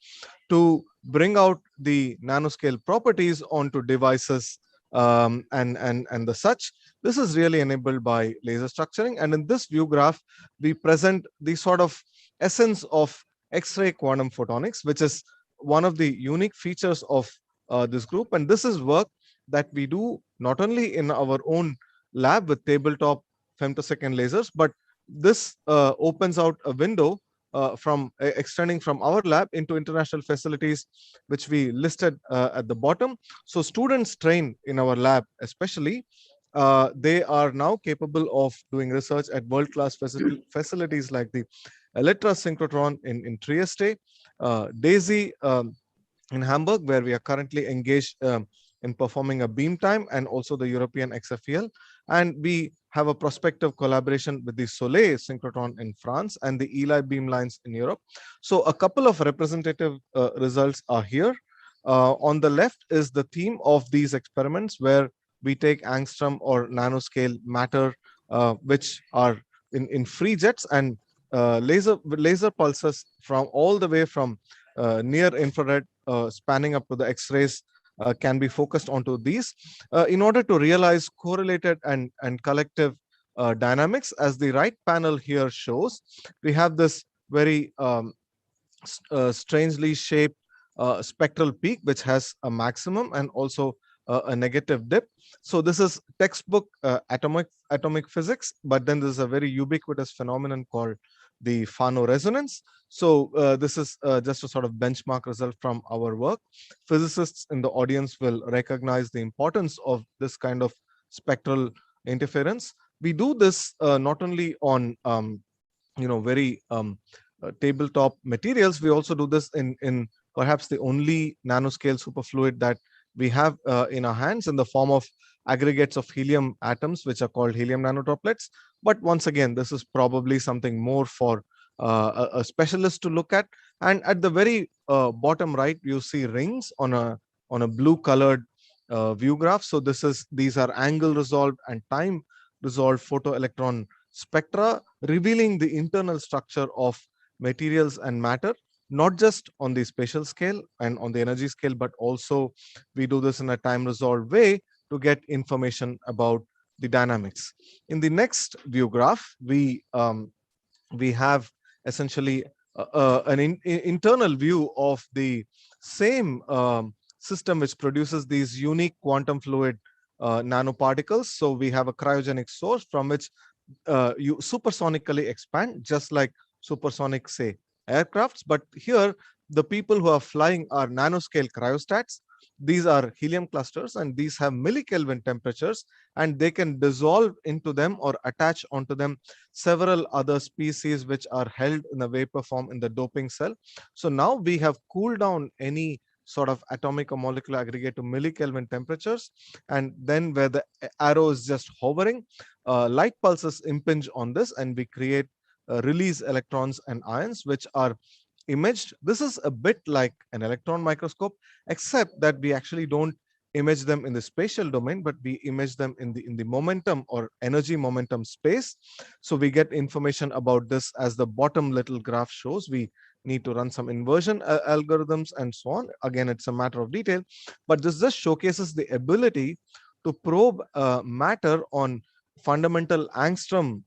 to bring out the nanoscale properties onto devices and the such. This is really enabled by laser structuring. And in this view graph, we present the sort of essence of X-ray quantum photonics, which is one of the unique features of this group. And this is work that we do not only in our own lab with tabletop femtosecond lasers, but this opens out a window from extending from our lab into international facilities, which we listed at the bottom. So students trained in our lab, especially, they are now capable of doing research at world-class facilities like the Electra synchrotron in Trieste, DAISY in Hamburg, where we are currently engaged in performing a beam time, and also the European XFEL. And we have a prospective collaboration with the Soleil synchrotron in France and the Eli beamlines in Europe. So a couple of representative results are here. On the left is the theme of these experiments, where we take angstrom or nanoscale matter, which are in free jets, and laser pulses from all the way from near infrared spanning up to the X-rays can be focused onto these in order to realize correlated and collective dynamics. As the right panel here shows, we have this very strangely shaped spectral peak, which has a maximum and also a negative dip. So this is textbook atomic physics, but then there's a very ubiquitous phenomenon called the Fano resonance. So this is just a sort of benchmark result from our work. Physicists in the audience will recognize the importance of this kind of spectral interference. We do this not only on very tabletop materials. We also do this in perhaps the only nanoscale superfluid that we have in our hands, in the form of aggregates of helium atoms, which are called helium nanodroplets. But once again, this is probably something more for a specialist to look at. And at the very bottom right, you see rings on a blue colored view graph. So these are angle resolved and time resolved photoelectron spectra, revealing the internal structure of materials and matter, not just on the spatial scale and on the energy scale, but also we do this in a time resolved way to get information about the dynamics. In the next view graph, we have essentially an internal view of the same system, which produces these unique quantum fluid nanoparticles. So we have a cryogenic source from which you supersonically expand, just like supersonic, say, aircrafts. But here, the people who are flying are nanoscale cryostats. These are helium clusters, and these have millikelvin temperatures, and they can dissolve into them or attach onto them several other species which are held in a vapor form in the doping cell. So now we have cooled down any sort of atomic or molecular aggregate to millikelvin temperatures, and then where the arrow is just hovering, light pulses impinge on this, and we create release electrons and ions, which are imaged. This is a bit like an electron microscope, except that we actually don't image them in the spatial domain, but we image them in the momentum or energy momentum space. So we get information about this, as the bottom little graph shows. We need to run some inversion algorithms and so on. Again, it's a matter of detail, but this just showcases the ability to probe matter on fundamental angstrom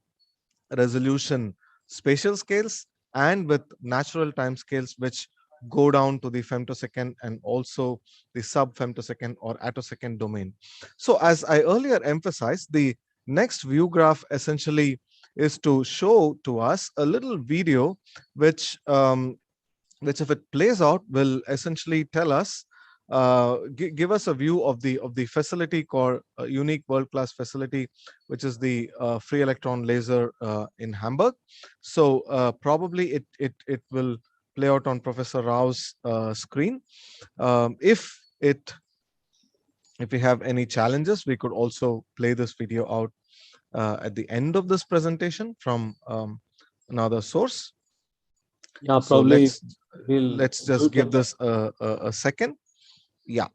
resolution spatial scales, and with natural time scales which go down to the femtosecond and also the sub-femtosecond or attosecond domain. So as I earlier emphasized, the next view graph essentially is to show to us a little video which if it plays out, will essentially tell us, give us a view of the facility called unique world-class facility, which is the free electron laser in Hamburg. So probably it will play out on Professor Rao's screen. If we have any challenges, we could also play this video out at the end of this presentation from another source. Yeah, So probably let's just give this a second. Yeah.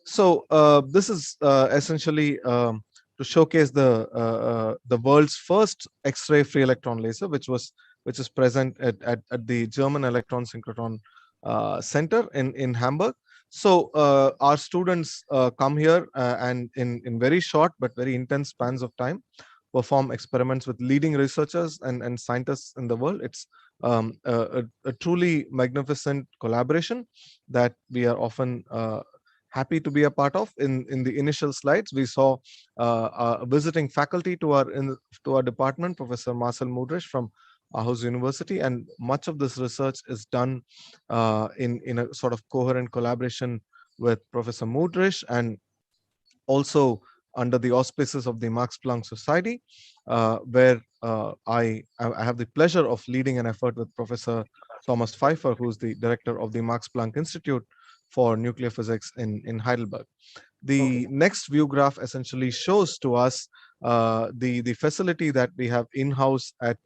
So this is essentially to showcase the world's first X-ray free electron laser, which is present at the German Electron Synchrotron Center in Hamburg. So our students come here and in very short but very intense spans of time perform experiments with leading researchers and scientists in the world. It's a truly magnificent collaboration that we are often happy to be a part of. In the initial slides, we saw visiting faculty to our department, Professor Marcel Mudrish from Aarhus University, and much of this research is done in a sort of coherent collaboration with Professor Mudrish, and also under the auspices of the Max Planck Society, where I have the pleasure of leading an effort with Professor Thomas Pfeiffer, who's the director of the Max Planck Institute for Nuclear Physics in Heidelberg. The next view graph essentially shows to us the facility that we have in-house at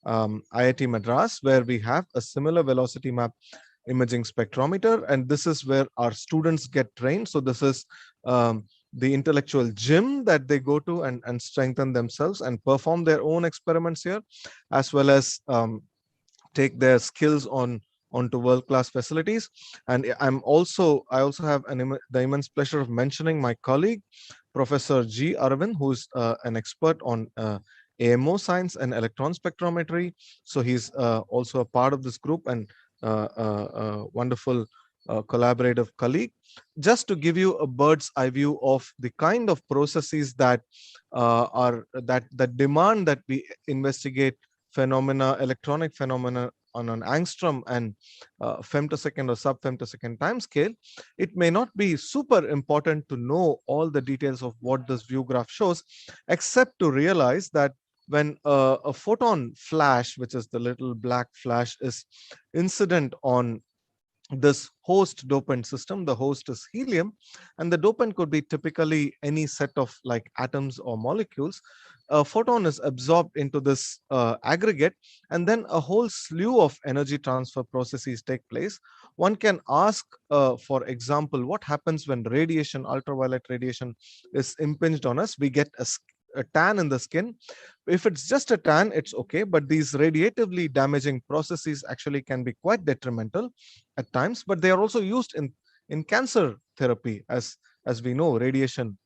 IIT Madras, where we have a similar velocity map imaging spectrometer, and this is where our students get trained. So this is the intellectual gym that they go to and strengthen themselves and perform their own experiments here, as well as take their skills onto world-class facilities. And I also have the immense pleasure of mentioning my colleague, Professor G. Arvind, who's an expert on AMO science and electron spectrometry. So he's also a part of this group and a wonderful collaborative colleague. Just to give you a bird's eye view of the kind of processes that that demand that we investigate phenomena, electronic phenomena on an angstrom and femtosecond or sub-femtosecond time scale, it may not be super important to know all the details of what this view graph shows, except to realize that when a photon flash, which is the little black flash, is incident on this host dopant system, the host is helium, and the dopant could be typically any set of like atoms or molecules. A photon is absorbed into this aggregate, and then a whole slew of energy transfer processes take place. One can ask, for example, what happens when radiation, ultraviolet radiation, is impinged on us? We get a tan in the skin. If it's just a tan, it's okay, but these radiatively damaging processes actually can be quite detrimental at times, but they are also used in cancer therapy. As we know, radiation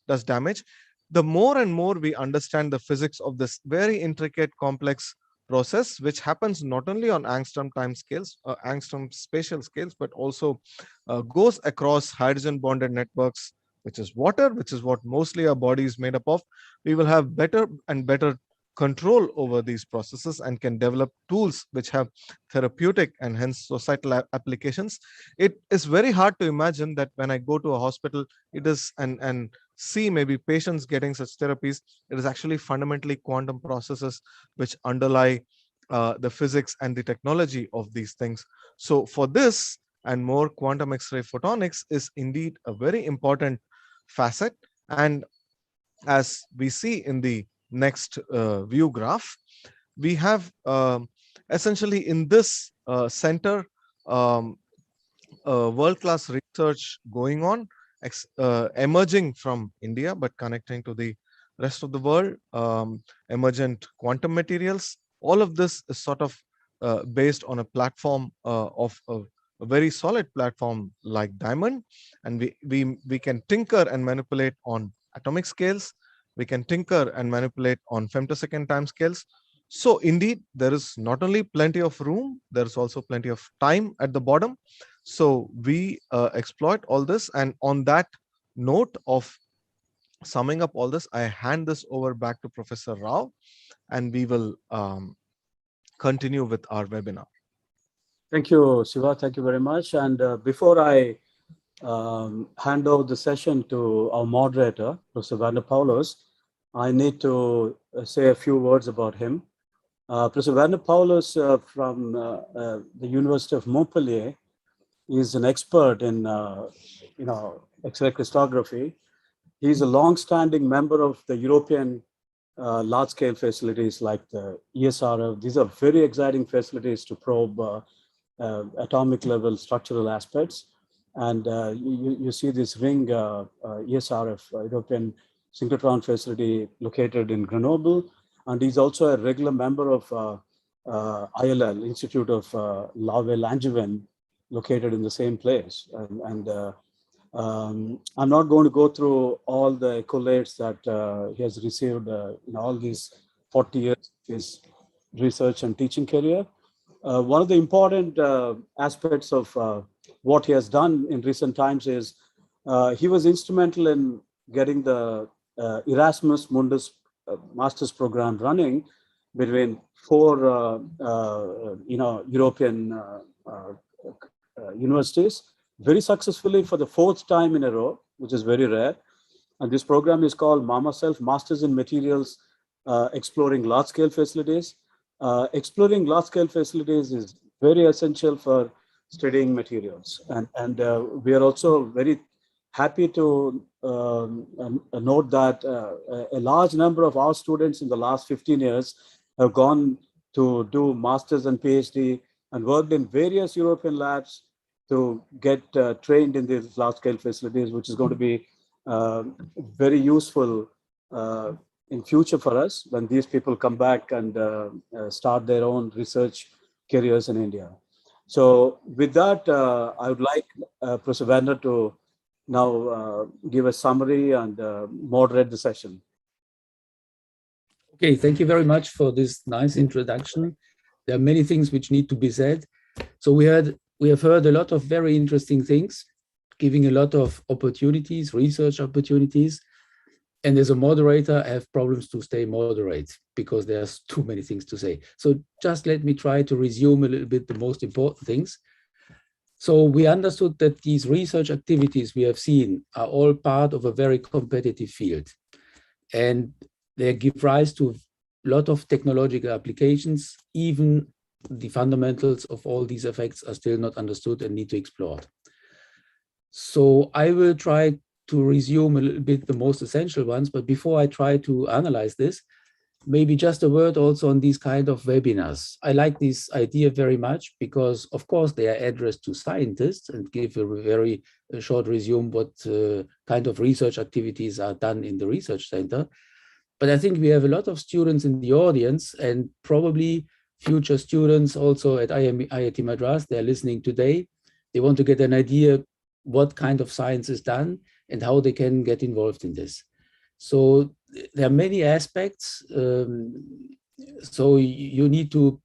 does damage. The more and more we understand the physics of this very intricate, complex process, which happens not only on angstrom time scales, angstrom spatial scales, but also goes across hydrogen bonded networks, which is water, which is what mostly our body is made up of, we will have better and better control over these processes and can develop tools which have therapeutic and hence societal applications. It is very hard to imagine that when I go to a hospital, it is and see maybe patients getting such therapies, it is actually fundamentally quantum processes which underlie the physics and the technology of these things. So for this and more, quantum X-ray photonics is indeed a very important facet. And as we see in the next view graph, we have essentially in this center world-class research going on, emerging from India but connecting to the rest of the world, emergent quantum materials. All of this is sort of based on a platform of a very solid platform like diamond, and we can tinker and manipulate on atomic scales. We can tinker and manipulate on femtosecond time scales. So indeed, there is not only plenty of room, there's also plenty of time at the bottom. So we exploit all this. And on that note of summing up all this, I hand this over back to Professor Rao, and we will continue with our webinar. Thank you, Siva. Thank you very much. And before I hand over the session to our moderator, Professor Werner Paulus, I need to say a few words about him. Professor Werner Paulus from the University of Montpellier is an expert in X-ray crystallography. He's a long-standing member of the European large-scale facilities like the ESRF. These are very exciting facilities to probe atomic level structural aspects. And you see this ring ESRF, European synchrotron facility located in Grenoble. And he's also a regular member of ILL, Institute of Lauvé-Langevin, located in the same place. I'm not going to go through all the accolades that he has received in all these 40 years of his research and teaching career. One of the important aspects of what he has done in recent times is He was instrumental in getting the Erasmus Mundus master's program running between four European universities very successfully for the fourth time in a row, which is very rare. And this program is called MAMA-SELF, Masters in Materials, Exploring Large-Scale Facilities. Exploring large-scale facilities is very essential for studying materials. And we are also very happy to note that a large number of our students in the last 15 years have gone to do masters and PhD and worked in various European labs to get trained in these large-scale facilities, which is going to be very useful in future for us when these people come back and start their own research careers in India. So with that, I would like Professor Werner to now give a summary and moderate the session. Okay, thank you very much for this nice introduction. There are many things which need to be said. So we have heard a lot of very interesting things, giving a lot of opportunities, research opportunities. And as a moderator, I have problems to stay moderate because there's too many things to say. So just let me try to resume a little bit the most important things. So we understood that these research activities we have seen are all part of a very competitive field. And they give rise to a lot of technological applications. Even the fundamentals of all these effects are still not understood and need to be explored. So I will try to resume a little bit the most essential ones, but before I try to analyze this, maybe just a word also on these kind of webinars. I like this idea very much because, of course, they are addressed to scientists and give a very short resume what kind of research activities are done in the research center. But I think we have a lot of students in the audience and probably future students also at IIT Madras. They're listening today. They want to get an idea what kind of science is done and how they can get involved in this. So there are many aspects. So you need to,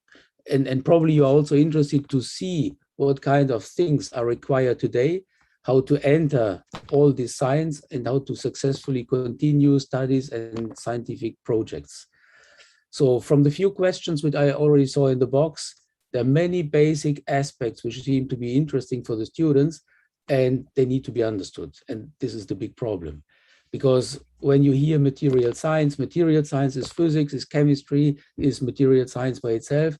and probably you're also interested to see what kind of things are required today, how to enter all this science and how to successfully continue studies and scientific projects. So from the few questions which I already saw in the box, there are many basic aspects which seem to be interesting for the students and they need to be understood. And this is the big problem. Because when you hear material science is physics, is chemistry, is material science by itself.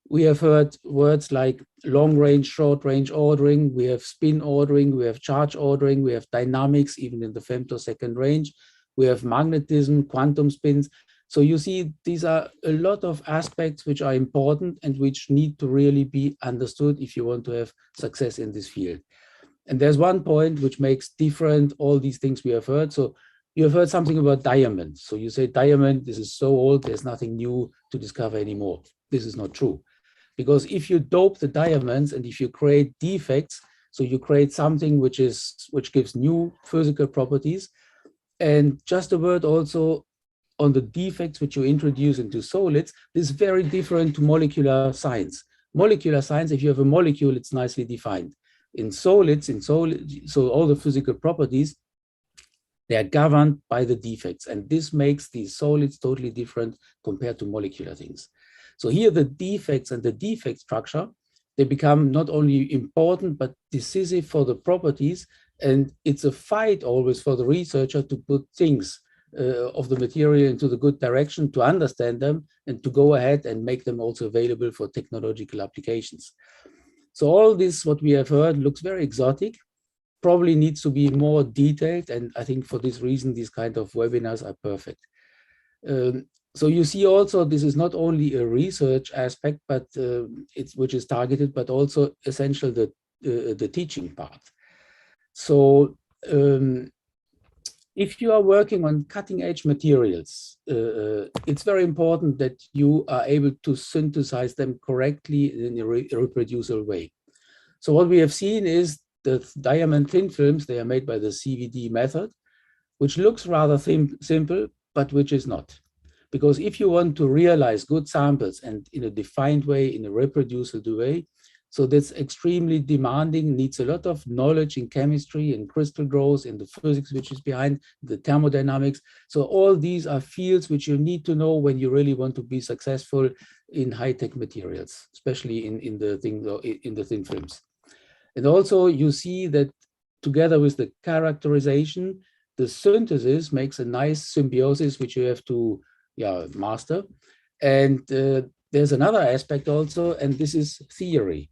We have heard words like long range, short range ordering, we have spin ordering, we have charge ordering, we have dynamics, even in the femtosecond range, we have magnetism, quantum spins. So you see, these are a lot of aspects which are important and which need to really be understood if you want to have success in this field. And there's one point which makes different all these things we have heard. So you have heard something about diamonds. So you say diamond, this is so old, there's nothing new to discover anymore. This is not true. Because if you dope the diamonds and if you create defects, so you create something which gives new physical properties. And just a word also on the defects which you introduce into solids, this is very different to molecular science. Molecular science, if you have a molecule, it's nicely defined. In solids, so all the physical properties, they are governed by the defects. And this makes these solids totally different compared to molecular things. So here the defects and the defect structure, they become not only important, but decisive for the properties. And it's a fight always for the researcher to put things of the material into the good direction, to understand them and to go ahead and make them also available for technological applications. So all this, what we have heard, looks very exotic, probably needs to be more detailed. And I think for this reason, these kind of webinars are perfect. So you see also, this is not only a research aspect, but which is targeted, but also essential the teaching part. So if you are working on cutting edge materials, it's very important that you are able to synthesize them correctly in a reproducible way. So what we have seen is the diamond thin films, they are made by the CVD method, which looks rather simple, but which is not. Because if you want to realize good samples and in a defined way, in a reproducible way, So that's extremely demanding, needs a lot of knowledge in chemistry and crystal growth and the physics which is behind the thermodynamics. So all these are fields which you need to know when you really want to be successful in high-tech materials, especially in the thin films. And also you see that together with the characterization, the synthesis makes a nice symbiosis which you have to master. And there's another aspect also, and this is theory.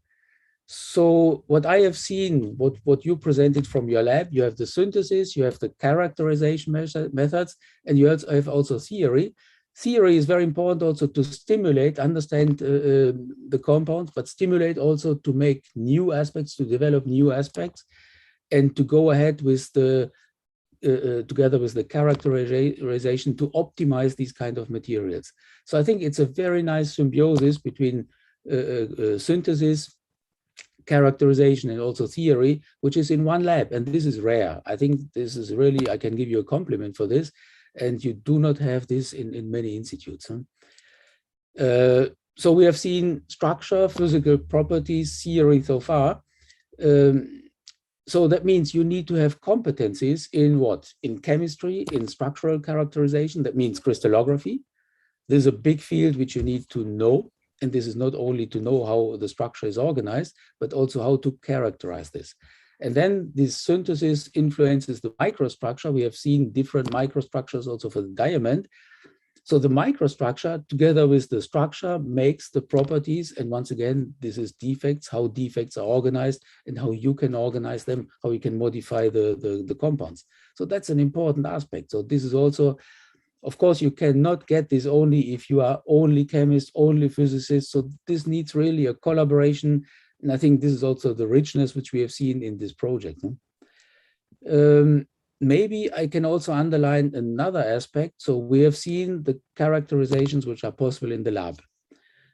So what I have seen, what you presented from your lab, you have the synthesis, you have the characterization methods, and you have also theory. Theory is very important also to stimulate, understand the compounds, but stimulate also to make new aspects, to develop new aspects, and to go ahead with the together with the characterization to optimize these kind of materials. So I think it's a very nice symbiosis between synthesis, characterization, and also theory, which is in one lab, and this is rare. I think this is really, I can give you a compliment for this, and you do not have this in many institutes. So we have seen structure, physical properties, theory so far. So that means you need to have competencies in what? In chemistry, in structural characterization. That means crystallography. There's a big field which you need to know. And this is not only to know how the structure is organized, but also how to characterize this. And then this synthesis influences the microstructure. We have seen different microstructures also for the diamond. So the microstructure together with the structure makes the properties. And once again, this is defects, how defects are organized and how you can organize them, how you can modify the compounds. So that's an important aspect. So this is also, of course, you cannot get this only if you are only chemist, only physicist. So this needs really a collaboration. And I think this is also the richness which we have seen in this project. Maybe I can also underline another aspect. So we have seen the characterizations which are possible in the lab.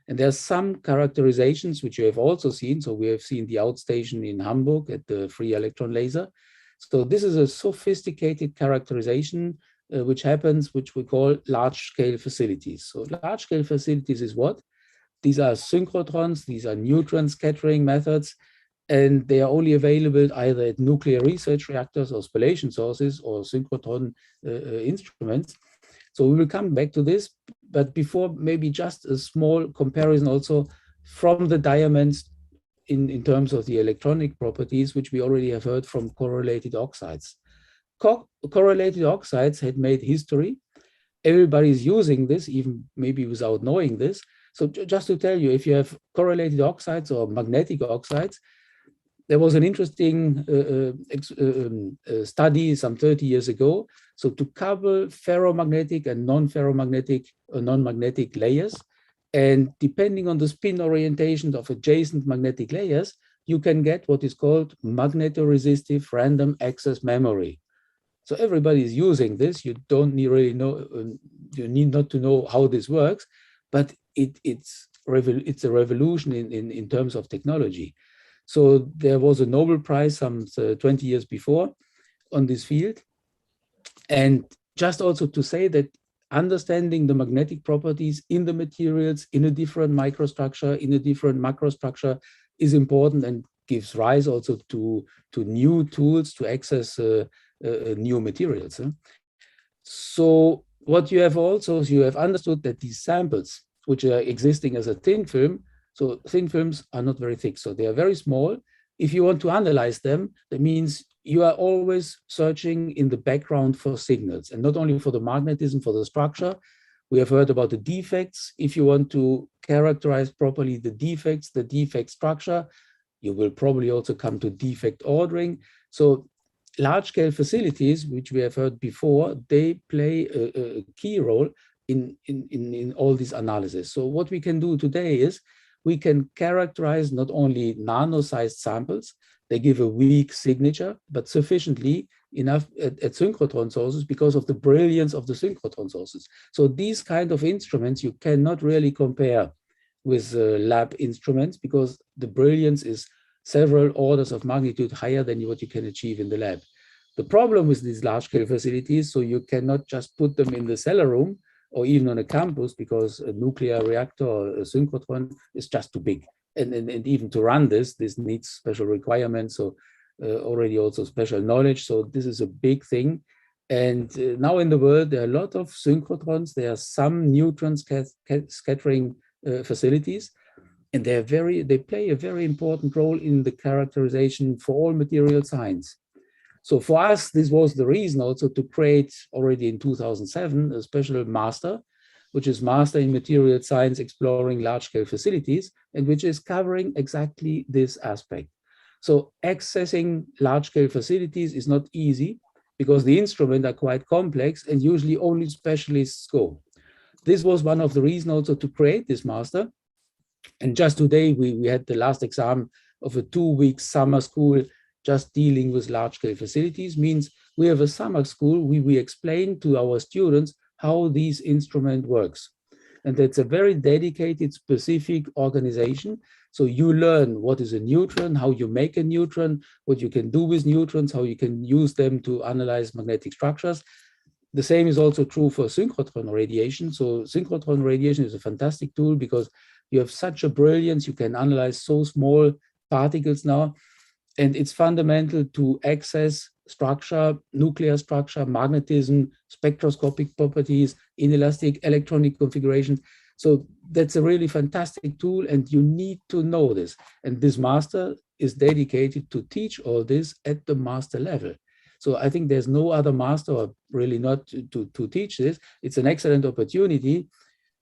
And there are some characterizations which you have also seen. So we have seen the outstation in Hamburg at the free electron laser. So this is a sophisticated characterization which happens, which we call large-scale facilities. So large-scale facilities is what? These are synchrotrons, these are neutron scattering methods, and they are only available either at nuclear research reactors or spallation sources or synchrotron instruments. So we will come back to this, but before maybe just a small comparison also from the diamonds in terms of the electronic properties, which we already have heard from correlated oxides. Correlated oxides had made history. Everybody's using this, even maybe without knowing this. So just to tell you, if you have correlated oxides or magnetic oxides, there was an interesting study some 30 years ago. So to couple ferromagnetic and non-magnetic layers, and depending on the spin orientation of adjacent magnetic layers, you can get what is called magnetoresistive random access memory. So everybody is using this. You don't really know, you need not to know how this works, but it's a revolution in terms of technology. So there was a Nobel Prize some 20 years before on this field. And just also to say that understanding the magnetic properties in the materials, in a different microstructure, in a different macrostructure is important and gives rise also to new tools to access new materials. So what you have also, you have understood that these samples, which are existing as a thin film, so thin films are not very thick, so they are very small. If you want to analyze them, that means you are always searching in the background for signals, and not only for the magnetism, for the structure. We have heard about the defects. If you want to characterize properly the defect structure, you will probably also come to defect ordering. So large-scale facilities, which we have heard before, they play a key role in all this analysis. So what we can do today is we can characterize not only nano-sized samples, they give a weak signature, but sufficiently enough at synchrotron sources because of the brilliance of the synchrotron sources. So these kind of instruments you cannot really compare with lab instruments because the brilliance is several orders of magnitude higher than what you can achieve in the lab. The problem with these large-scale facilities, so you cannot just put them in the cellar room or even on a campus because a nuclear reactor or a synchrotron is just too big. and even to run this needs special requirements. So already also special knowledge. So this is a big thing. And now in the world, there are a lot of synchrotrons. There are some neutron scattering facilities, and they play a very important role in the characterization for all material science. So for us, this was the reason also to create already in 2007 a special master, which is Master in Material Science Exploring Large-Scale Facilities, and which is covering exactly this aspect. So accessing large-scale facilities is not easy because the instruments are quite complex and usually only specialists go. This was one of the reasons also to create this master. And just today, we had the last exam of a 2-week summer school just dealing with large-scale facilities. Means we have a summer school, we explain to our students how this instrument works. And it's a very dedicated, specific organization. So you learn what is a neutron, how you make a neutron, what you can do with neutrons, how you can use them to analyze magnetic structures. The same is also true for synchrotron radiation. So synchrotron radiation is a fantastic tool because you have such a brilliance, you can analyze so small particles now. And it's fundamental to access structure, nuclear structure, magnetism, spectroscopic properties, inelastic electronic configurations. So that's a really fantastic tool, and you need to know this. And this master is dedicated to teach all this at the master level. So I think there's no other master, or really not, to teach this. It's an excellent opportunity.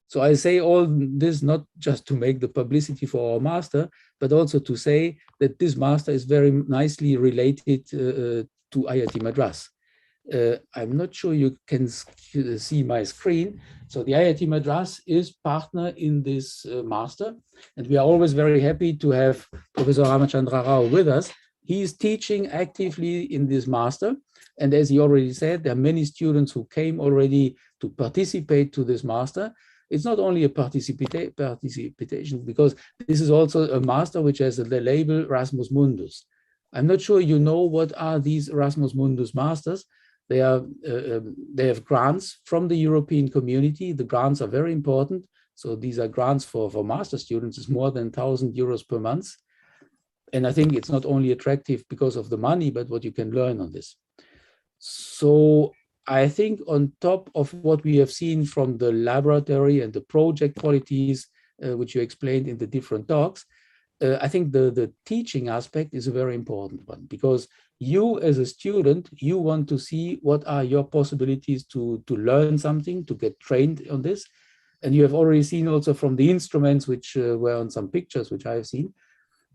So I say all this not just to make the publicity for our master, but also to say that this master is very nicely related to IIT Madras. I'm not sure you can see my screen. So the IIT Madras is partner in this master, and we are always very happy to have Professor Ramachandra Rao with us. He is teaching actively in this master. And as he already said, there are many students who came already to participate to this master. It's not only a participation, because this is also a master which has the label Erasmus Mundus. I'm not sure you know what are these Erasmus Mundus masters. They have grants from the European community. The grants are very important. So these are grants for master students. It's more than 1,000 euros per month. And I think it's not only attractive because of the money, but what you can learn on this. So I think on top of what we have seen from the laboratory and the project qualities, which you explained in the different talks, I think the teaching aspect is a very important one, because you as a student, you want to see what are your possibilities to learn something, to get trained on this. And you have already seen also from the instruments, which were on some pictures, which I have seen,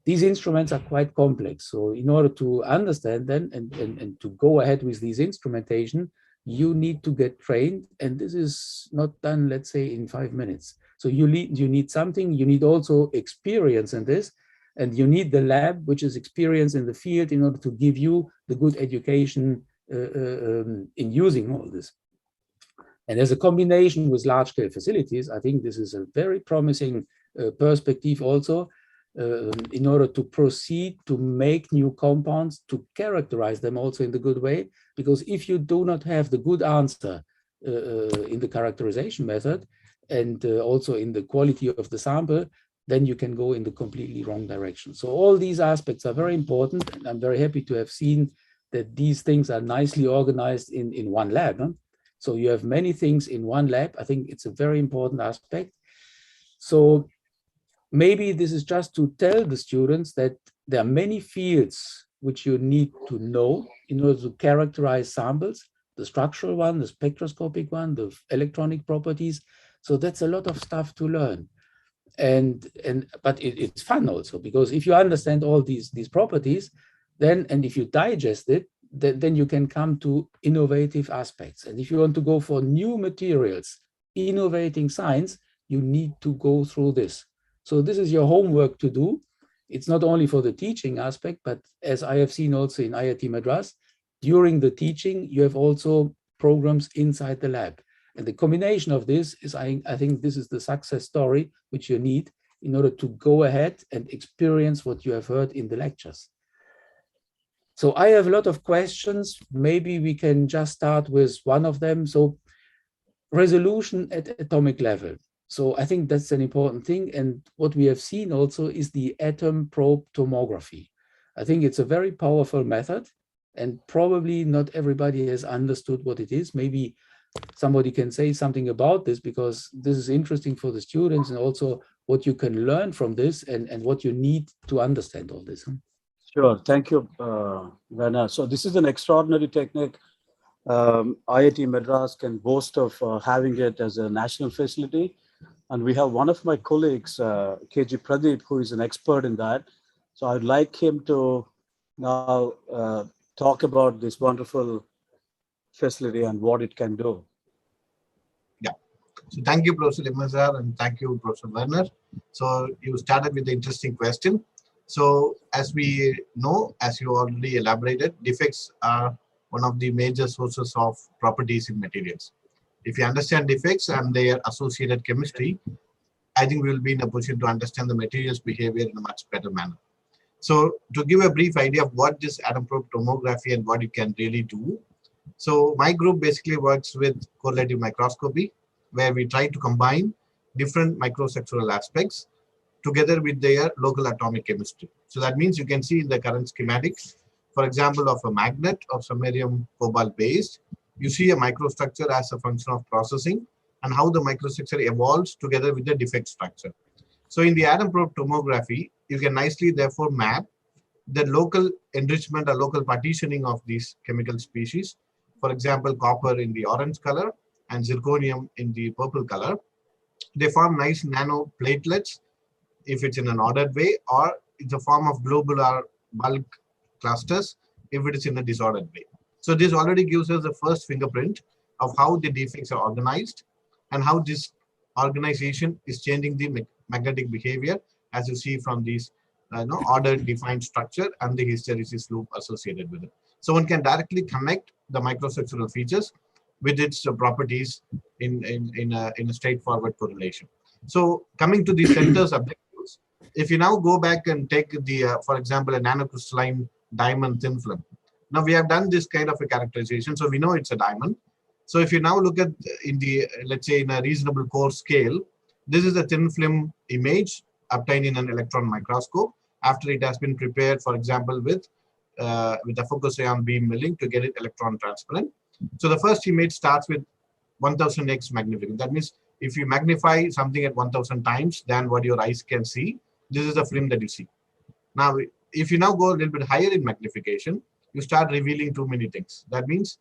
these instruments are quite complex. So in order to understand them and to go ahead with these instrumentation, you need to get trained, and this is not done, let's say, in 5 minutes. So you need something, you need also experience in this, and you need the lab, which is experience in the field, in order to give you the good education in using all this. And as a combination with large-scale facilities, I think this is a very promising perspective also, in order to proceed to make new compounds, to characterize them also in the good way. Because if you do not have the good answer in the characterization method, and also in the quality of the sample, then you can go in the completely wrong direction. So all these aspects are very important, and I'm very happy to have seen that these things are nicely organized in one lab. Huh? So you have many things in one lab. I think it's a very important aspect. So maybe this is just to tell the students that there are many fields which you need to know in order to characterize samples, the structural one, the spectroscopic one, the electronic properties. So that's a lot of stuff to learn. But it's fun also, because if you understand all these properties, then, and if you digest it, then you can come to innovative aspects. And if you want to go for new materials, innovating science, you need to go through this. So this is your homework to do. It's not only for the teaching aspect, but as I have seen also in IIT Madras, during the teaching, you have also programs inside the lab. And the combination of this is, I think this is the success story which you need in order to go ahead and experience what you have heard in the lectures. So I have a lot of questions. Maybe we can just start with one of them. So resolution at atomic level. So I think that's an important thing. And what we have seen also is the atom probe tomography. I think it's a very powerful method, and probably not everybody has understood what it is. Maybe somebody can say something about this, because this is interesting for the students, and also what you can learn from this, and what you need to understand all this. Sure, thank you, Werner. So this is an extraordinary technique. IIT Madras can boast of having it as a national facility. And we have one of my colleagues, KG Pradeep, who is an expert in that. So I'd like him to now talk about this wonderful facility and what it can do. Yeah. So thank you, Professor Limazar, and thank you, Professor Werner. So you started with the interesting question. So as we know, as you already elaborated, defects are one of the major sources of properties in materials. If you understand defects and their associated chemistry, I think we will be in a position to understand the material's behavior in a much better manner. So to give a brief idea of what this atom probe tomography and what it can really do. So my group basically works with correlative microscopy, where we try to combine different microstructural aspects together with their local atomic chemistry. So that means you can see in the current schematics, for example, of a magnet of samarium cobalt based, you see a microstructure as a function of processing and how the microstructure evolves together with the defect structure. So in the atom probe tomography, you can nicely therefore map the local enrichment or local partitioning of these chemical species. For example, copper in the orange color and zirconium in the purple color. They form nice nano platelets if it's in an ordered way, or it's a form of globular bulk clusters if it is in a disordered way. So this already gives us the first fingerprint of how the defects are organized and how this organization is changing the magnetic behavior, as you see from these ordered defined structure and the hysteresis loop associated with it. So one can directly connect the microstructural features with its properties in a straightforward correlation. So coming to the center's objectives, if you now go back and take the, for example, a nanocrystalline diamond thin film. Now we have done this kind of a characterization, so we know it's a diamond. So if you now look at in the, let's say in a reasonable core scale, this is a thin film image obtained in an electron microscope after it has been prepared, for example, with a focus ion beam milling to get it electron transparent. So the first image starts with 1000x magnification. That means if you magnify something at 1000 times than what your eyes can see, this is the film that you see. Now, if you now go a little bit higher in magnification, you start revealing too many things. That means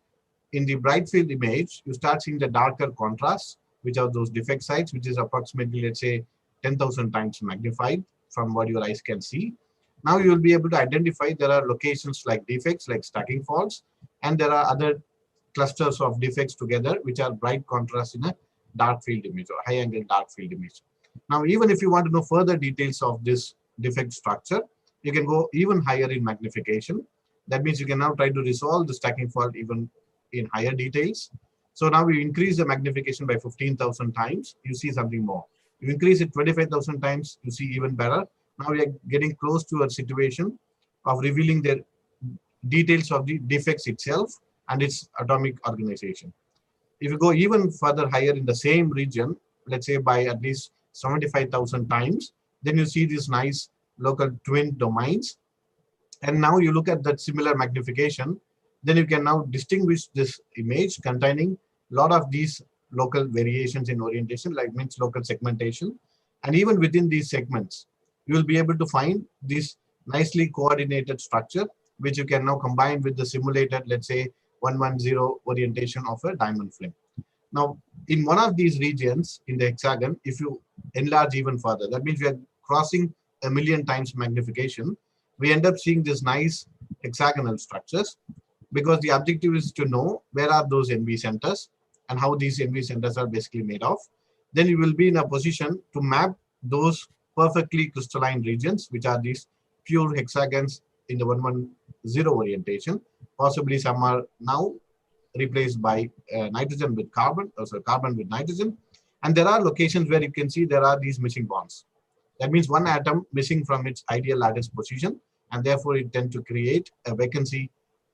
in the bright field image, you start seeing the darker contrasts, which are those defect sites, which is approximately, let's say, 10,000 times magnified from what your eyes can see. Now you will be able to identify there are locations like defects, like stacking faults, and there are other clusters of defects together, which are bright contrast in a dark field image or high angle dark field image. Now, even if you want to know further details of this defect structure, you can go even higher in magnification. That means you can now try to resolve the stacking fault even in higher details. So now we increase the magnification by 15,000 times, you see something more. You increase it 25,000 times, you see even better. Now we are getting close to a situation of revealing the details of the defects itself and its atomic organization. If you go even further higher in the same region, let's say by at least 75,000 times, then you see these nice local twin domains. And now you look at that similar magnification, then you can now distinguish this image containing a lot of these local variations in orientation, like means local segmentation. And even within these segments, you will be able to find this nicely coordinated structure, which you can now combine with the simulated, let's say, 110 orientation of a diamond flame. Now, in one of these regions in the hexagon, if you enlarge even further, that means we are crossing 1,000,000 times magnification, we end up seeing this nice hexagonal structures, because the objective is to know where are those NV centers and how these NV centers are basically made of. Then you will be in a position to map those perfectly crystalline regions, which are these pure hexagons in the 110 orientation. Possibly some are now replaced by nitrogen with carbon, also carbon with nitrogen. And there are locations where you can see there are these missing bonds. That means one atom missing from its ideal lattice position, and therefore it tends to create a vacancy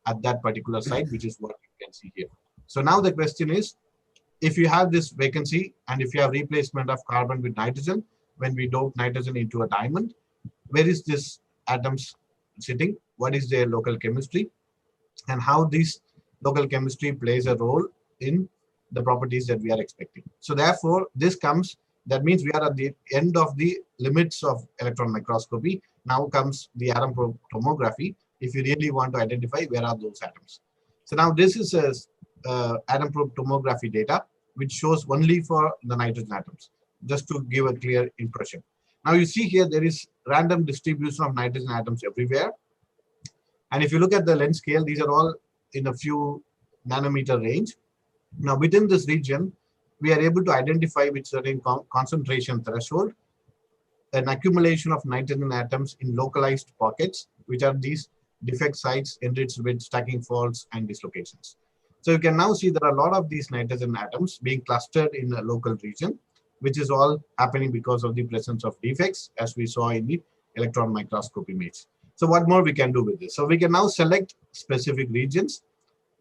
at that particular site, which is what you can see here. So now the question is, if you have this vacancy and if you have replacement of carbon with nitrogen, when we dope nitrogen into a diamond, where is this atoms sitting? What is their local chemistry? And how this local chemistry plays a role in the properties that we are expecting. So therefore, that means we are at the end of the limits of electron microscopy. Now comes the atom probe tomography, if you really want to identify where are those atoms. So now this is a atom probe tomography data, which shows only for the nitrogen atoms, just to give a clear impression. Now you see here, there is random distribution of nitrogen atoms everywhere. And if you look at the length scale, these are all in a few nanometer range. Now within this region, we are able to identify with certain concentration threshold an accumulation of nitrogen atoms in localized pockets, which are these defect sites enriched with stacking faults and dislocations. So you can now see there are a lot of these nitrogen atoms being clustered in a local region, which is all happening because of the presence of defects, as we saw in the electron microscope image. So what more we can do with this? So we can now select specific regions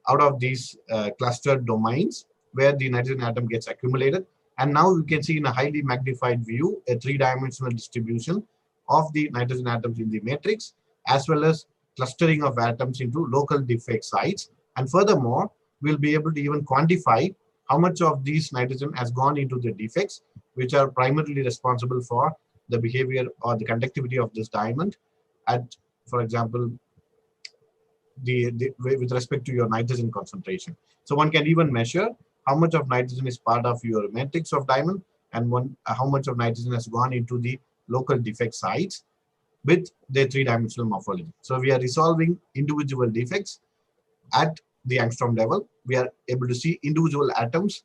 out of these clustered domains where the nitrogen atom gets accumulated. And now we can see in a highly magnified view, a three-dimensional distribution of the nitrogen atoms in the matrix, as well as clustering of atoms into local defect sites. And furthermore, we'll be able to even quantify how much of these nitrogen has gone into the defects, which are primarily responsible for the behavior or the conductivity of this diamond at, for example, with respect to your nitrogen concentration. So one can even measure how much of nitrogen is part of your matrix of diamond, and how much of nitrogen has gone into the local defect sites with their three-dimensional morphology. So we are resolving individual defects at the angstrom level. We are able to see individual atoms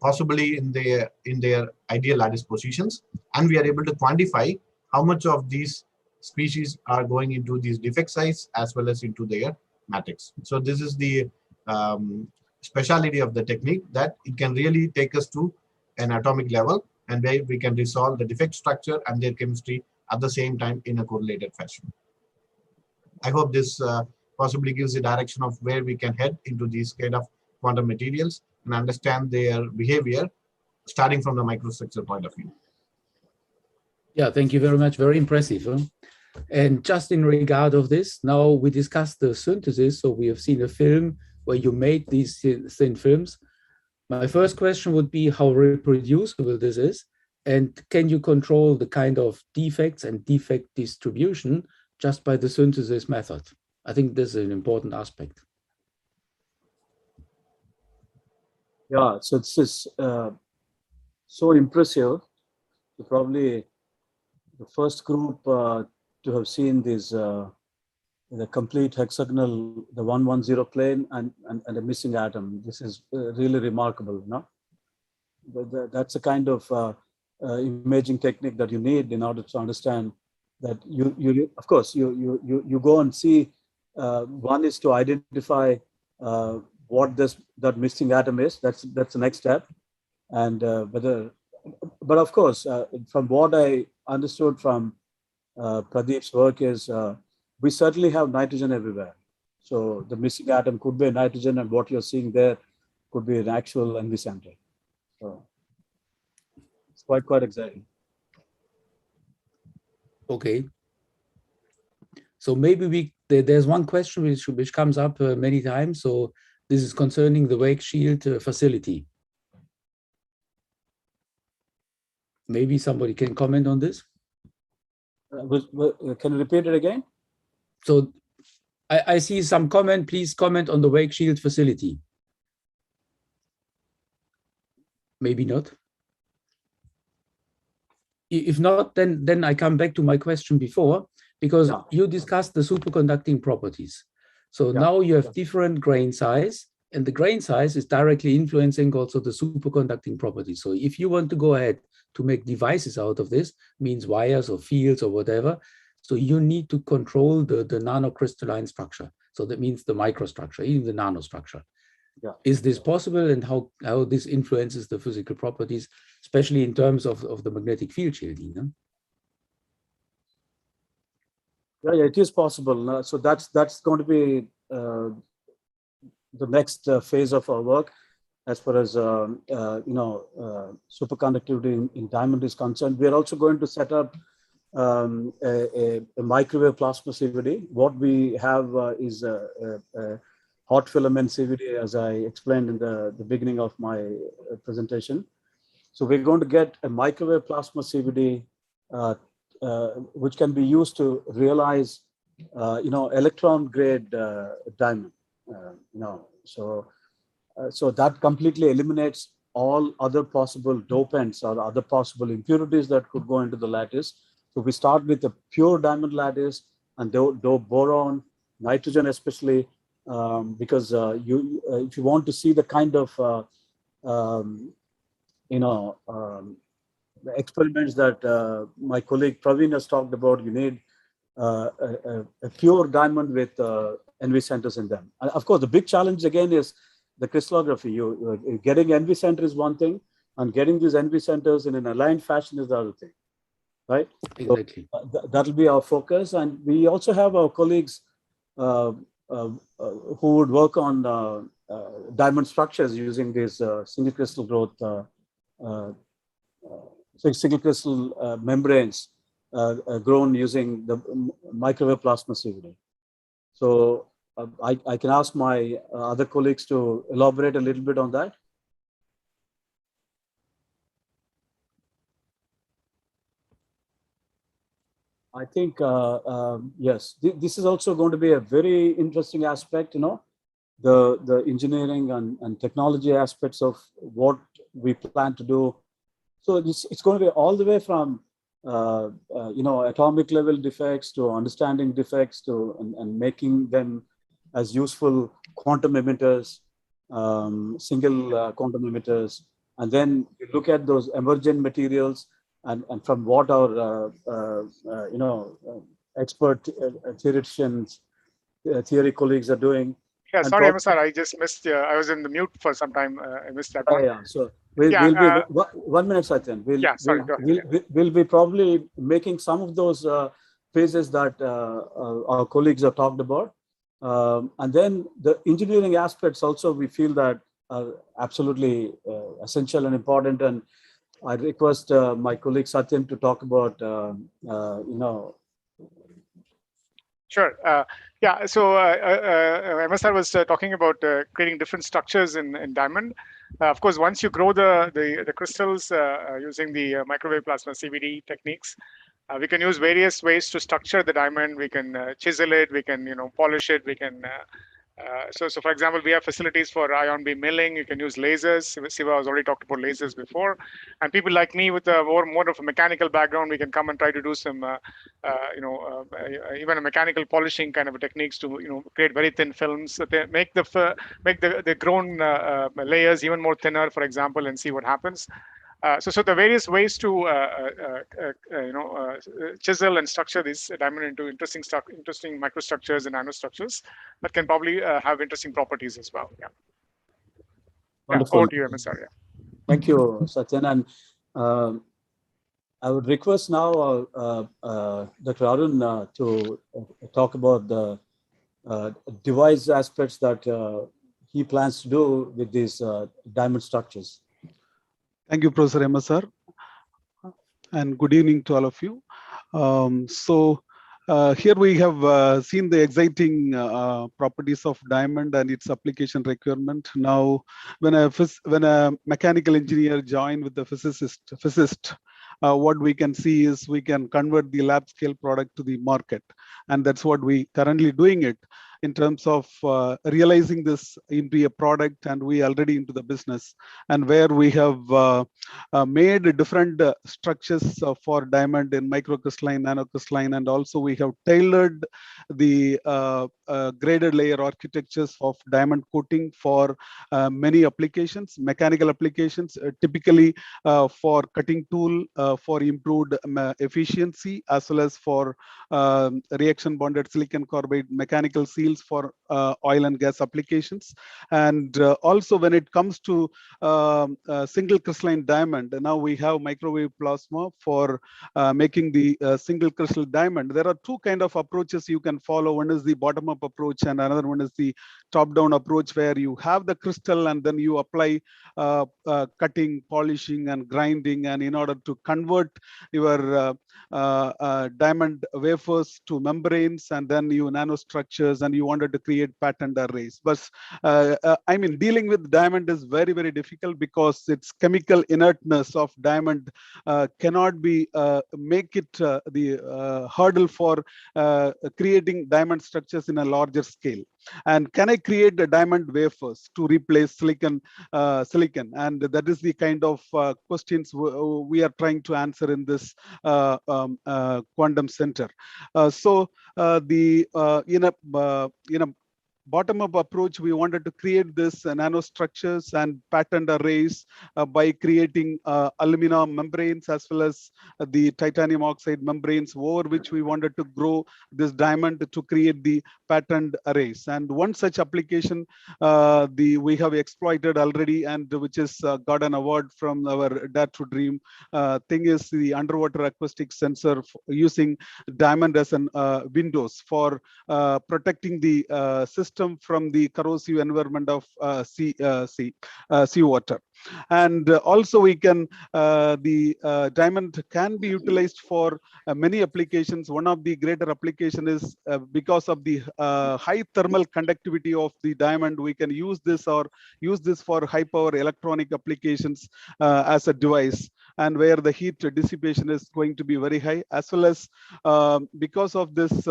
possibly in their ideal lattice positions, and we are able to quantify how much of these species are going into these defect sites as well as into their matrix. So this is the speciality of the technique, that it can really take us to an atomic level, and where we can resolve the defect structure and their chemistry at the same time in a correlated fashion. I hope this possibly gives a direction of where we can head into these kind of quantum materials and understand their behavior starting from the microstructure point of view. Yeah, thank you very much. Very impressive. Huh? And just in regard of this, now we discussed the synthesis. So we have seen a film where you made these thin films. My first question would be how reproducible this is, and can you control the kind of defects and defect distribution just by the synthesis method? I think this is an important aspect. Yeah, so it's just so impressive. So probably the first group to have seen this the complete hexagonal, the 110 plane and a missing atom. This is really remarkable, no? That's a kind of imaging technique that you need in order to understand that you of course you go and see. One is to identify what that missing atom is. That's the next step, and but of course from what I understood from Pradeep's work is we certainly have nitrogen everywhere. So the missing atom could be a nitrogen, and what you're seeing there could be an actual envy sample. So it's quite exciting. Okay. So maybe there's one question which comes up many times. So this is concerning the wake shield facility. Maybe somebody can comment on this. Can you repeat it again? So I see some comment. Please comment on the wake shield facility. Maybe not. If not, then I come back to my question before, because you discussed the superconducting properties. So now you have different grain size, and the grain size is directly influencing also the superconducting properties. So if you want to go ahead to make devices out of this, means wires or fields or whatever, so you need to control the nanocrystalline structure. So that means the microstructure, even the nanostructure. Yeah. Is this possible, and how this influences the physical properties, especially in terms of the magnetic field shielding? No? Yeah, it is possible. So that's going to be the next phase of our work. as far as superconductivity in diamond is concerned. We are also going to set up a microwave plasma CVD. What we have is a hot filament CVD, as I explained in the beginning of my presentation. So we're going to get a microwave plasma CVD, which can be used to realize, electron grade diamond. So that completely eliminates all other possible dopants or other possible impurities that could go into the lattice. So we start with a pure diamond lattice and dope boron, nitrogen especially, because if you want to see the kind of the experiments that my colleague Praveen has talked about, you need a pure diamond with NV centers in them. And of course, the big challenge again is the crystallography. Getting NV center is one thing, and getting these NV centers in an aligned fashion is the other thing, right? Exactly. So that'll be our focus. And we also have our colleagues who would work on diamond structures using these single crystal growth, single crystal membranes grown using the microwave plasma CVD. So I can ask my other colleagues to elaborate a little bit on that. I think, yes, this is also going to be a very interesting aspect, the engineering and technology aspects of what we plan to do. So it's going to be all the way from, atomic level defects to understanding defects to and making them as useful quantum emitters, single quantum emitters. And then you look at those emergent materials and from what our, expert theoreticians, theory colleagues are doing. Yeah, sorry, Sir, I just missed. I was in the mute for some time. I missed that one. Yeah. So we'll be 1 minute, Satyan. We'll be probably making some of those phases that our colleagues have talked about, and then the engineering aspects also we feel that are absolutely essential and important. And I request my colleague Satyan to talk about, Sure. Yeah. So MSR was talking about creating different structures in diamond. Of course, once you grow the crystals using the microwave plasma CVD techniques, we can use various ways to structure the diamond. We can chisel it. We can polish it. We can so for example, we have facilities for ion beam milling. You can use lasers. Siva has already talked about lasers before. And people like me with a more of a mechanical background, we can come and try to do some, even a mechanical polishing kind of techniques to create very thin films. So they make the grown layers even more thinner, for example, and see what happens. So the various ways to chisel and structure this diamond into interesting microstructures and nanostructures that can probably have interesting properties as well. Yeah. Wonderful. Over to you, MSR. Yeah. Thank you, Satyan. And I would request now Dr. Arun to talk about the device aspects that he plans to do with these diamond structures. Thank you, Professor MSR, and good evening to all of you. Here we have seen the exciting properties of diamond and its application requirement. Now, when a mechanical engineer join with the physicist, what we can see is we can convert the lab scale product to the market, and that's what we currently doing it in terms of realizing this into a product, and we already into the business, and where we have made different structures for diamond in microcrystalline, nanocrystalline, and also we have tailored the graded layer architectures of diamond coating for many applications, mechanical applications, typically for cutting tool, for improved efficiency, as well as for reaction bonded silicon carbide mechanical seal seals for oil and gas applications. And also when it comes to single crystalline diamond, now we have microwave plasma for making the single crystal diamond. There are two kind of approaches you can follow. One is the bottom up approach and another one is the top down approach, where you have the crystal and then you apply cutting, polishing and grinding, and in order to convert your diamond wafers to membranes, and then you nanostructures, and you wanted to create patterned arrays. But I mean, dealing with diamond is very, very difficult because its chemical inertness of diamond cannot be make it the hurdle for creating diamond structures in a larger scale. And can I create the diamond wafers to replace silicon? And that is the kind of questions we are trying to answer in this quantum center. In a bottom-up approach, we wanted to create this nanostructures and patterned arrays by creating alumina membranes as well as the titanium oxide membranes, over which we wanted to grow this diamond to create the patterned arrays. And one such application we have exploited already, and which is got an award from our Dare to Dream thing, is the underwater acoustic sensor using diamond as an windows for protecting the system from the corrosive environment of seawater. And also we can the diamond can be utilized for many applications. One of the greater application is because of the high thermal conductivity of the diamond, we can use this for high power electronic applications as a device, and where the heat dissipation is going to be very high, as well as because of this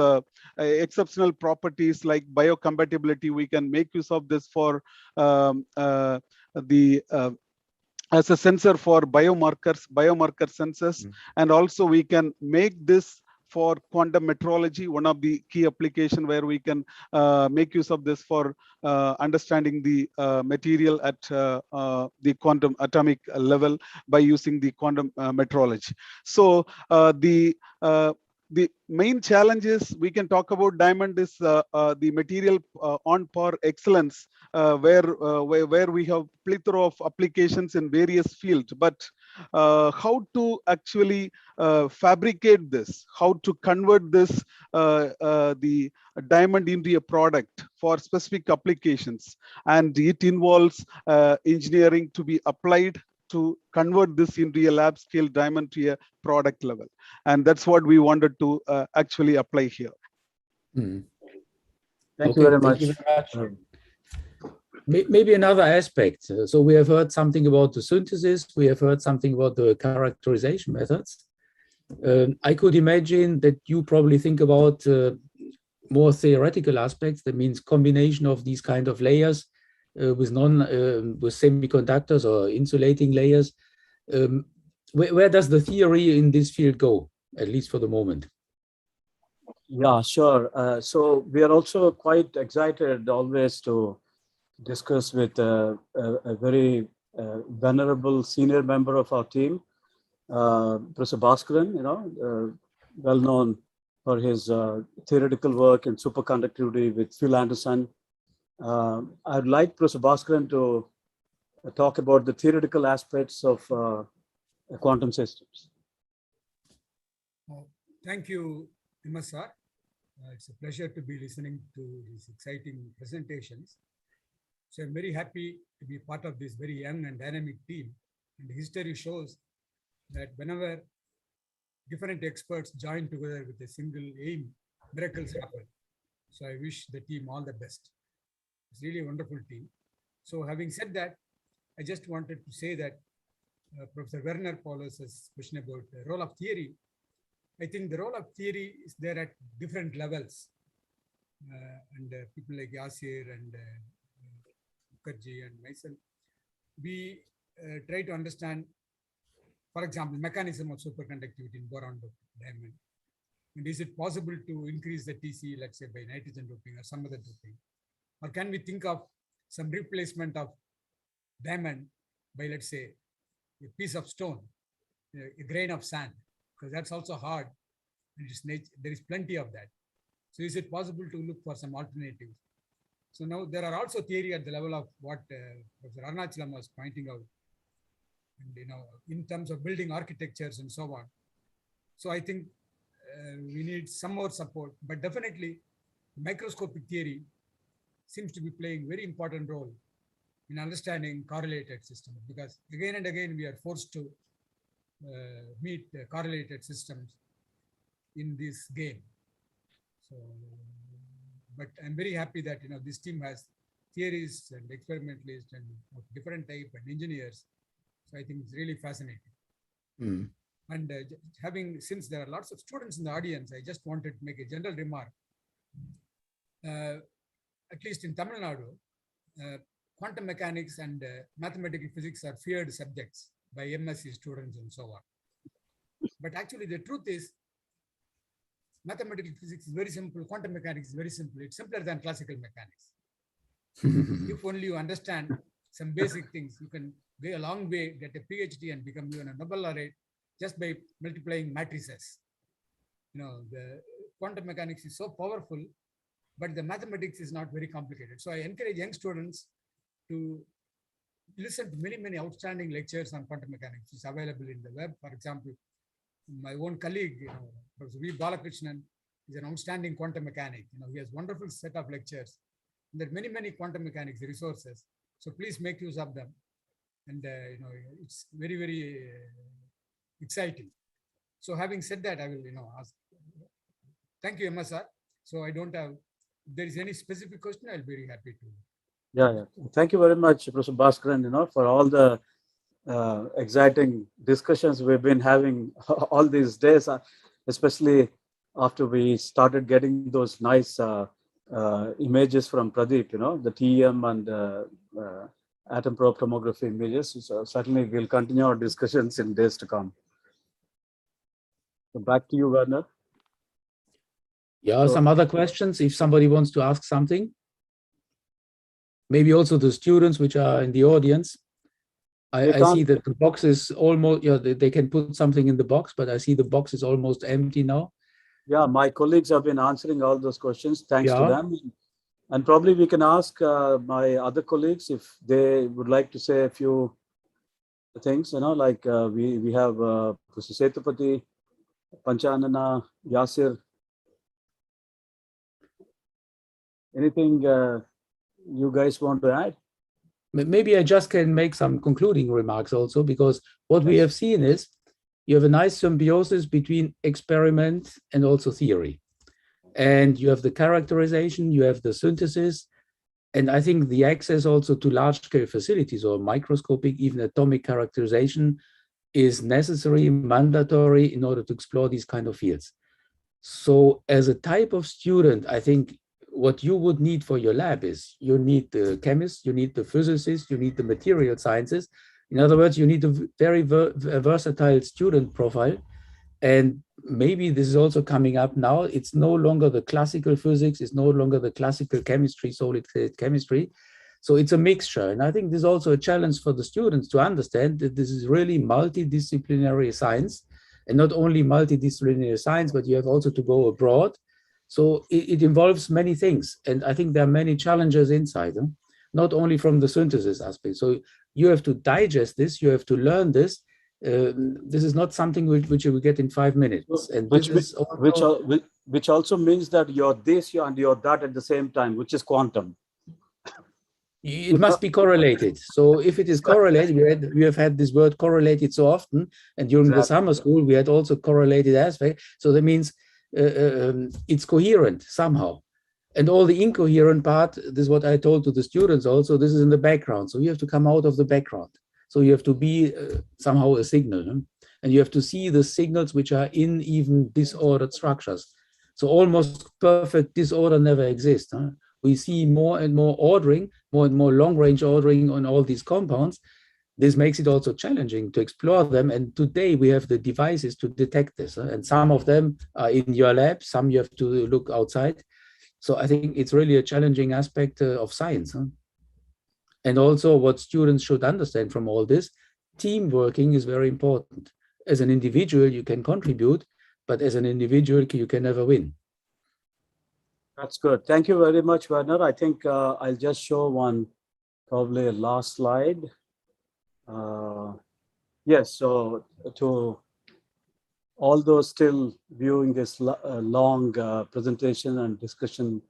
exceptional properties like biocompatibility, we can make use of this for as a sensor for biomarker sensors. And also we can make this for quantum metrology, one of the key application where we can make use of this for understanding the material at the quantum atomic level by using the quantum metrology. So the main challenge is, we can talk about diamond is the material on par excellence, where we have plethora of applications in various fields. But how to actually fabricate this, how to convert this the diamond into a product for specific applications, and it involves engineering to be applied to convert this into a lab scale diamond to a product level. And that's what we wanted to actually apply here. Thank you very much. Maybe another aspect. So we have heard something about the synthesis. We have heard something about the characterization methods. I could imagine that you probably think about more theoretical aspects. That means combination of these kind of layers with semiconductors or insulating layers. Where does the theory in this field go, at least for the moment? Yeah, sure. So we are also quite excited always to discuss with a very venerable senior member of our team, Professor Bhaskaran, well known for his theoretical work in superconductivity with Phil Anderson. I'd like Professor Bhaskaran to talk about the theoretical aspects of quantum systems. Thank you, Sir. It's a pleasure to be listening to these exciting presentations. So I'm very happy to be part of this very young and dynamic team. And history shows that whenever different experts join together with a single aim, miracles happen. So I wish the team all the best. It's really a wonderful team. So having said that, I just wanted to say that Professor Werner Paulus's question about the role of theory, I think the role of theory is there at different levels. And people like Yasir and Mukherjee and myself, we try to understand, for example, mechanism of superconductivity in boron diamond. And is it possible to increase the TC, let's say by nitrogen doping or some other doping? Or can we think of some replacement of diamond by, let's say, a piece of stone, a grain of sand, because that's also hard. And there is plenty of that. So is it possible to look for some alternatives? So now there are also theory at the level of what Professor Arunachalam was pointing out, and in terms of building architectures and so on. So I think we need some more support, but definitely microscopic theory seems to be playing very important role in understanding correlated systems, because again and again we are forced to meet correlated systems in this game. So, but I'm very happy that this team has theorists and experimentalists and of different type and engineers. So I think it's really fascinating. Mm. And since there are lots of students in the audience, I just wanted to make a general remark. At least in Tamil Nadu, quantum mechanics and mathematical physics are feared subjects by MSc students and so on. But actually the truth is, mathematical physics is very simple, quantum mechanics is very simple. It's simpler than classical mechanics. If only you understand some basic things, you can go a long way, get a PhD and become even a Nobel laureate just by multiplying matrices. The quantum mechanics is so powerful, but the mathematics is not very complicated. So I encourage young students to listen to many outstanding lectures on quantum mechanics. It's available in the web. For example, my own colleague, Professor V. Balakrishnan, is an outstanding quantum mechanic. He has wonderful set of lectures. And there are many quantum mechanics resources. So please make use of them. And it's very exciting. So having said that, I will ask. Thank you, MSR. So I don't have. If there is any specific question, I'll be very happy to. Yeah. Thank you very much, Professor Bhaskaran, for all the exciting discussions we've been having all these days, especially after we started getting those nice images from Pradeep, the TEM and atom probe tomography images. So certainly we'll continue our discussions in days to come. So back to you, Werner. Yeah, some other questions if somebody wants to ask something. Maybe also the students which are in the audience. I see that the box is almost, they can put something in the box, but I see the box is almost empty now. Yeah, my colleagues have been answering all those questions. Thanks to them. And probably we can ask my other colleagues if they would like to say a few things, like we have Professor Setupati, Panchanana, Yasir. Anything you guys want to add? Maybe I just can make some concluding remarks also, because what we have seen is you have a nice symbiosis between experiment and also theory. And you have the characterization, you have the synthesis, and I think the access also to large-scale facilities or microscopic, even atomic characterization is necessary, mandatory in order to explore these kind of fields. So as a type of student, I think what you would need for your lab is you need the chemist, you need the physicist, you need the material sciences. In other words, you need a very versatile student profile. And maybe this is also coming up now. It's no longer the classical physics, it's no longer the classical chemistry, solid state chemistry. So it's a mixture. And I think this is also a challenge for the students to understand that this is really multidisciplinary science, and not only multidisciplinary science, but you have also to go abroad. So it involves many things. And I think there are many challenges inside them, not only from the synthesis aspect. So you have to digest this, you have to learn this. This is not something which you will get in 5 minutes. And which also means that you're this and you're that at the same time, which is quantum. It must be correlated. So if it is correlated, we have had this word correlated so often, and during the summer school, we had also correlated aspect. So that means it's coherent somehow. And all the incoherent part, this is what I told to the students also, this is in the background. So you have to come out of the background. So you have to be somehow a signal, and you have to see the signals which are in even disordered structures. So almost perfect disorder never exists. We see more and more ordering, more and more long-range ordering on all these compounds. This makes it also challenging to explore them. And today we have the devices to detect this. And some of them are in your lab, some you have to look outside. So I think it's really a challenging aspect of science. And also what students should understand from all this, team working is very important. As an individual, you can contribute, but as an individual, you can never win. That's good. Thank you very much, Werner. I think I'll just show one, probably a last slide. Yes, so to all those still viewing this long presentation and discussion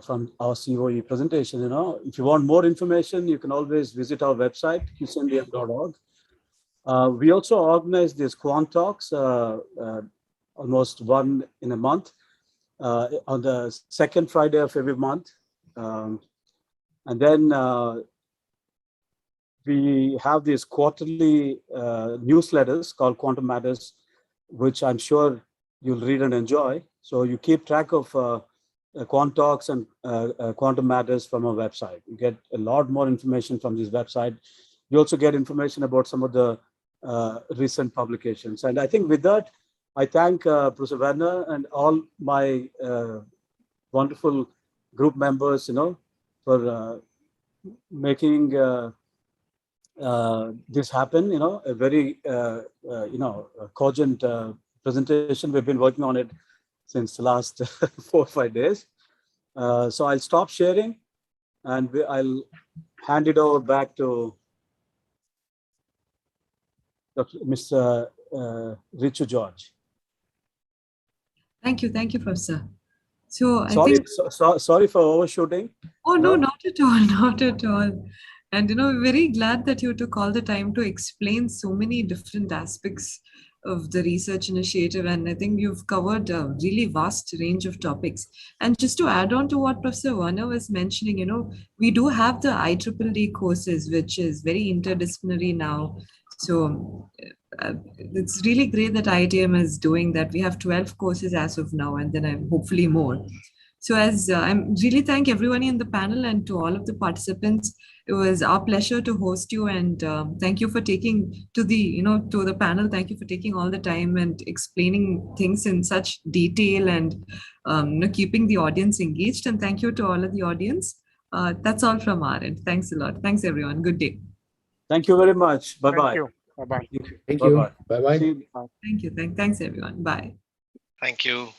from our COE presentation, if you want more information, you can always visit our website, qcndm.org. We also organize these Quant Talks, almost one in a month, on the second Friday of every month. And then we have these quarterly newsletters called Quantum Matters, which I'm sure you'll read and enjoy. So you keep track of Quant Talks and Quantum Matters from our website. You get a lot more information from this website. You also get information about some of the recent publications. And I think with that, I thank Professor Werner and all my wonderful group members, for making this happen. A very, cogent presentation. We've been working on it since the last 4 or 5 days. So I'll stop sharing and I'll hand it over back to Mr. Richu George. Thank you, Professor. So sorry for overshooting. Oh no, not at all, not at all. And very glad that you took all the time to explain so many different aspects of the research initiative, and I think you've covered a really vast range of topics. And just to add on to what Professor Werner was mentioning, we do have the IEEE courses, which is very interdisciplinary now. So it's really great that IITM is doing that. We have 12 courses as of now, and then hopefully more. So as I'm really thank everyone in the panel and to all of the participants. It was our pleasure to host you, and thank you for taking to the panel. Thank you for taking all the time and explaining things in such detail and keeping the audience engaged. And thank you to all of the audience. That's all from our end. Thanks a lot. Thanks everyone. Good day. Thank you very much. Bye bye. Thank you. Bye bye. Thank you. Bye bye. Thank you. Thanks everyone. Bye. Thank you.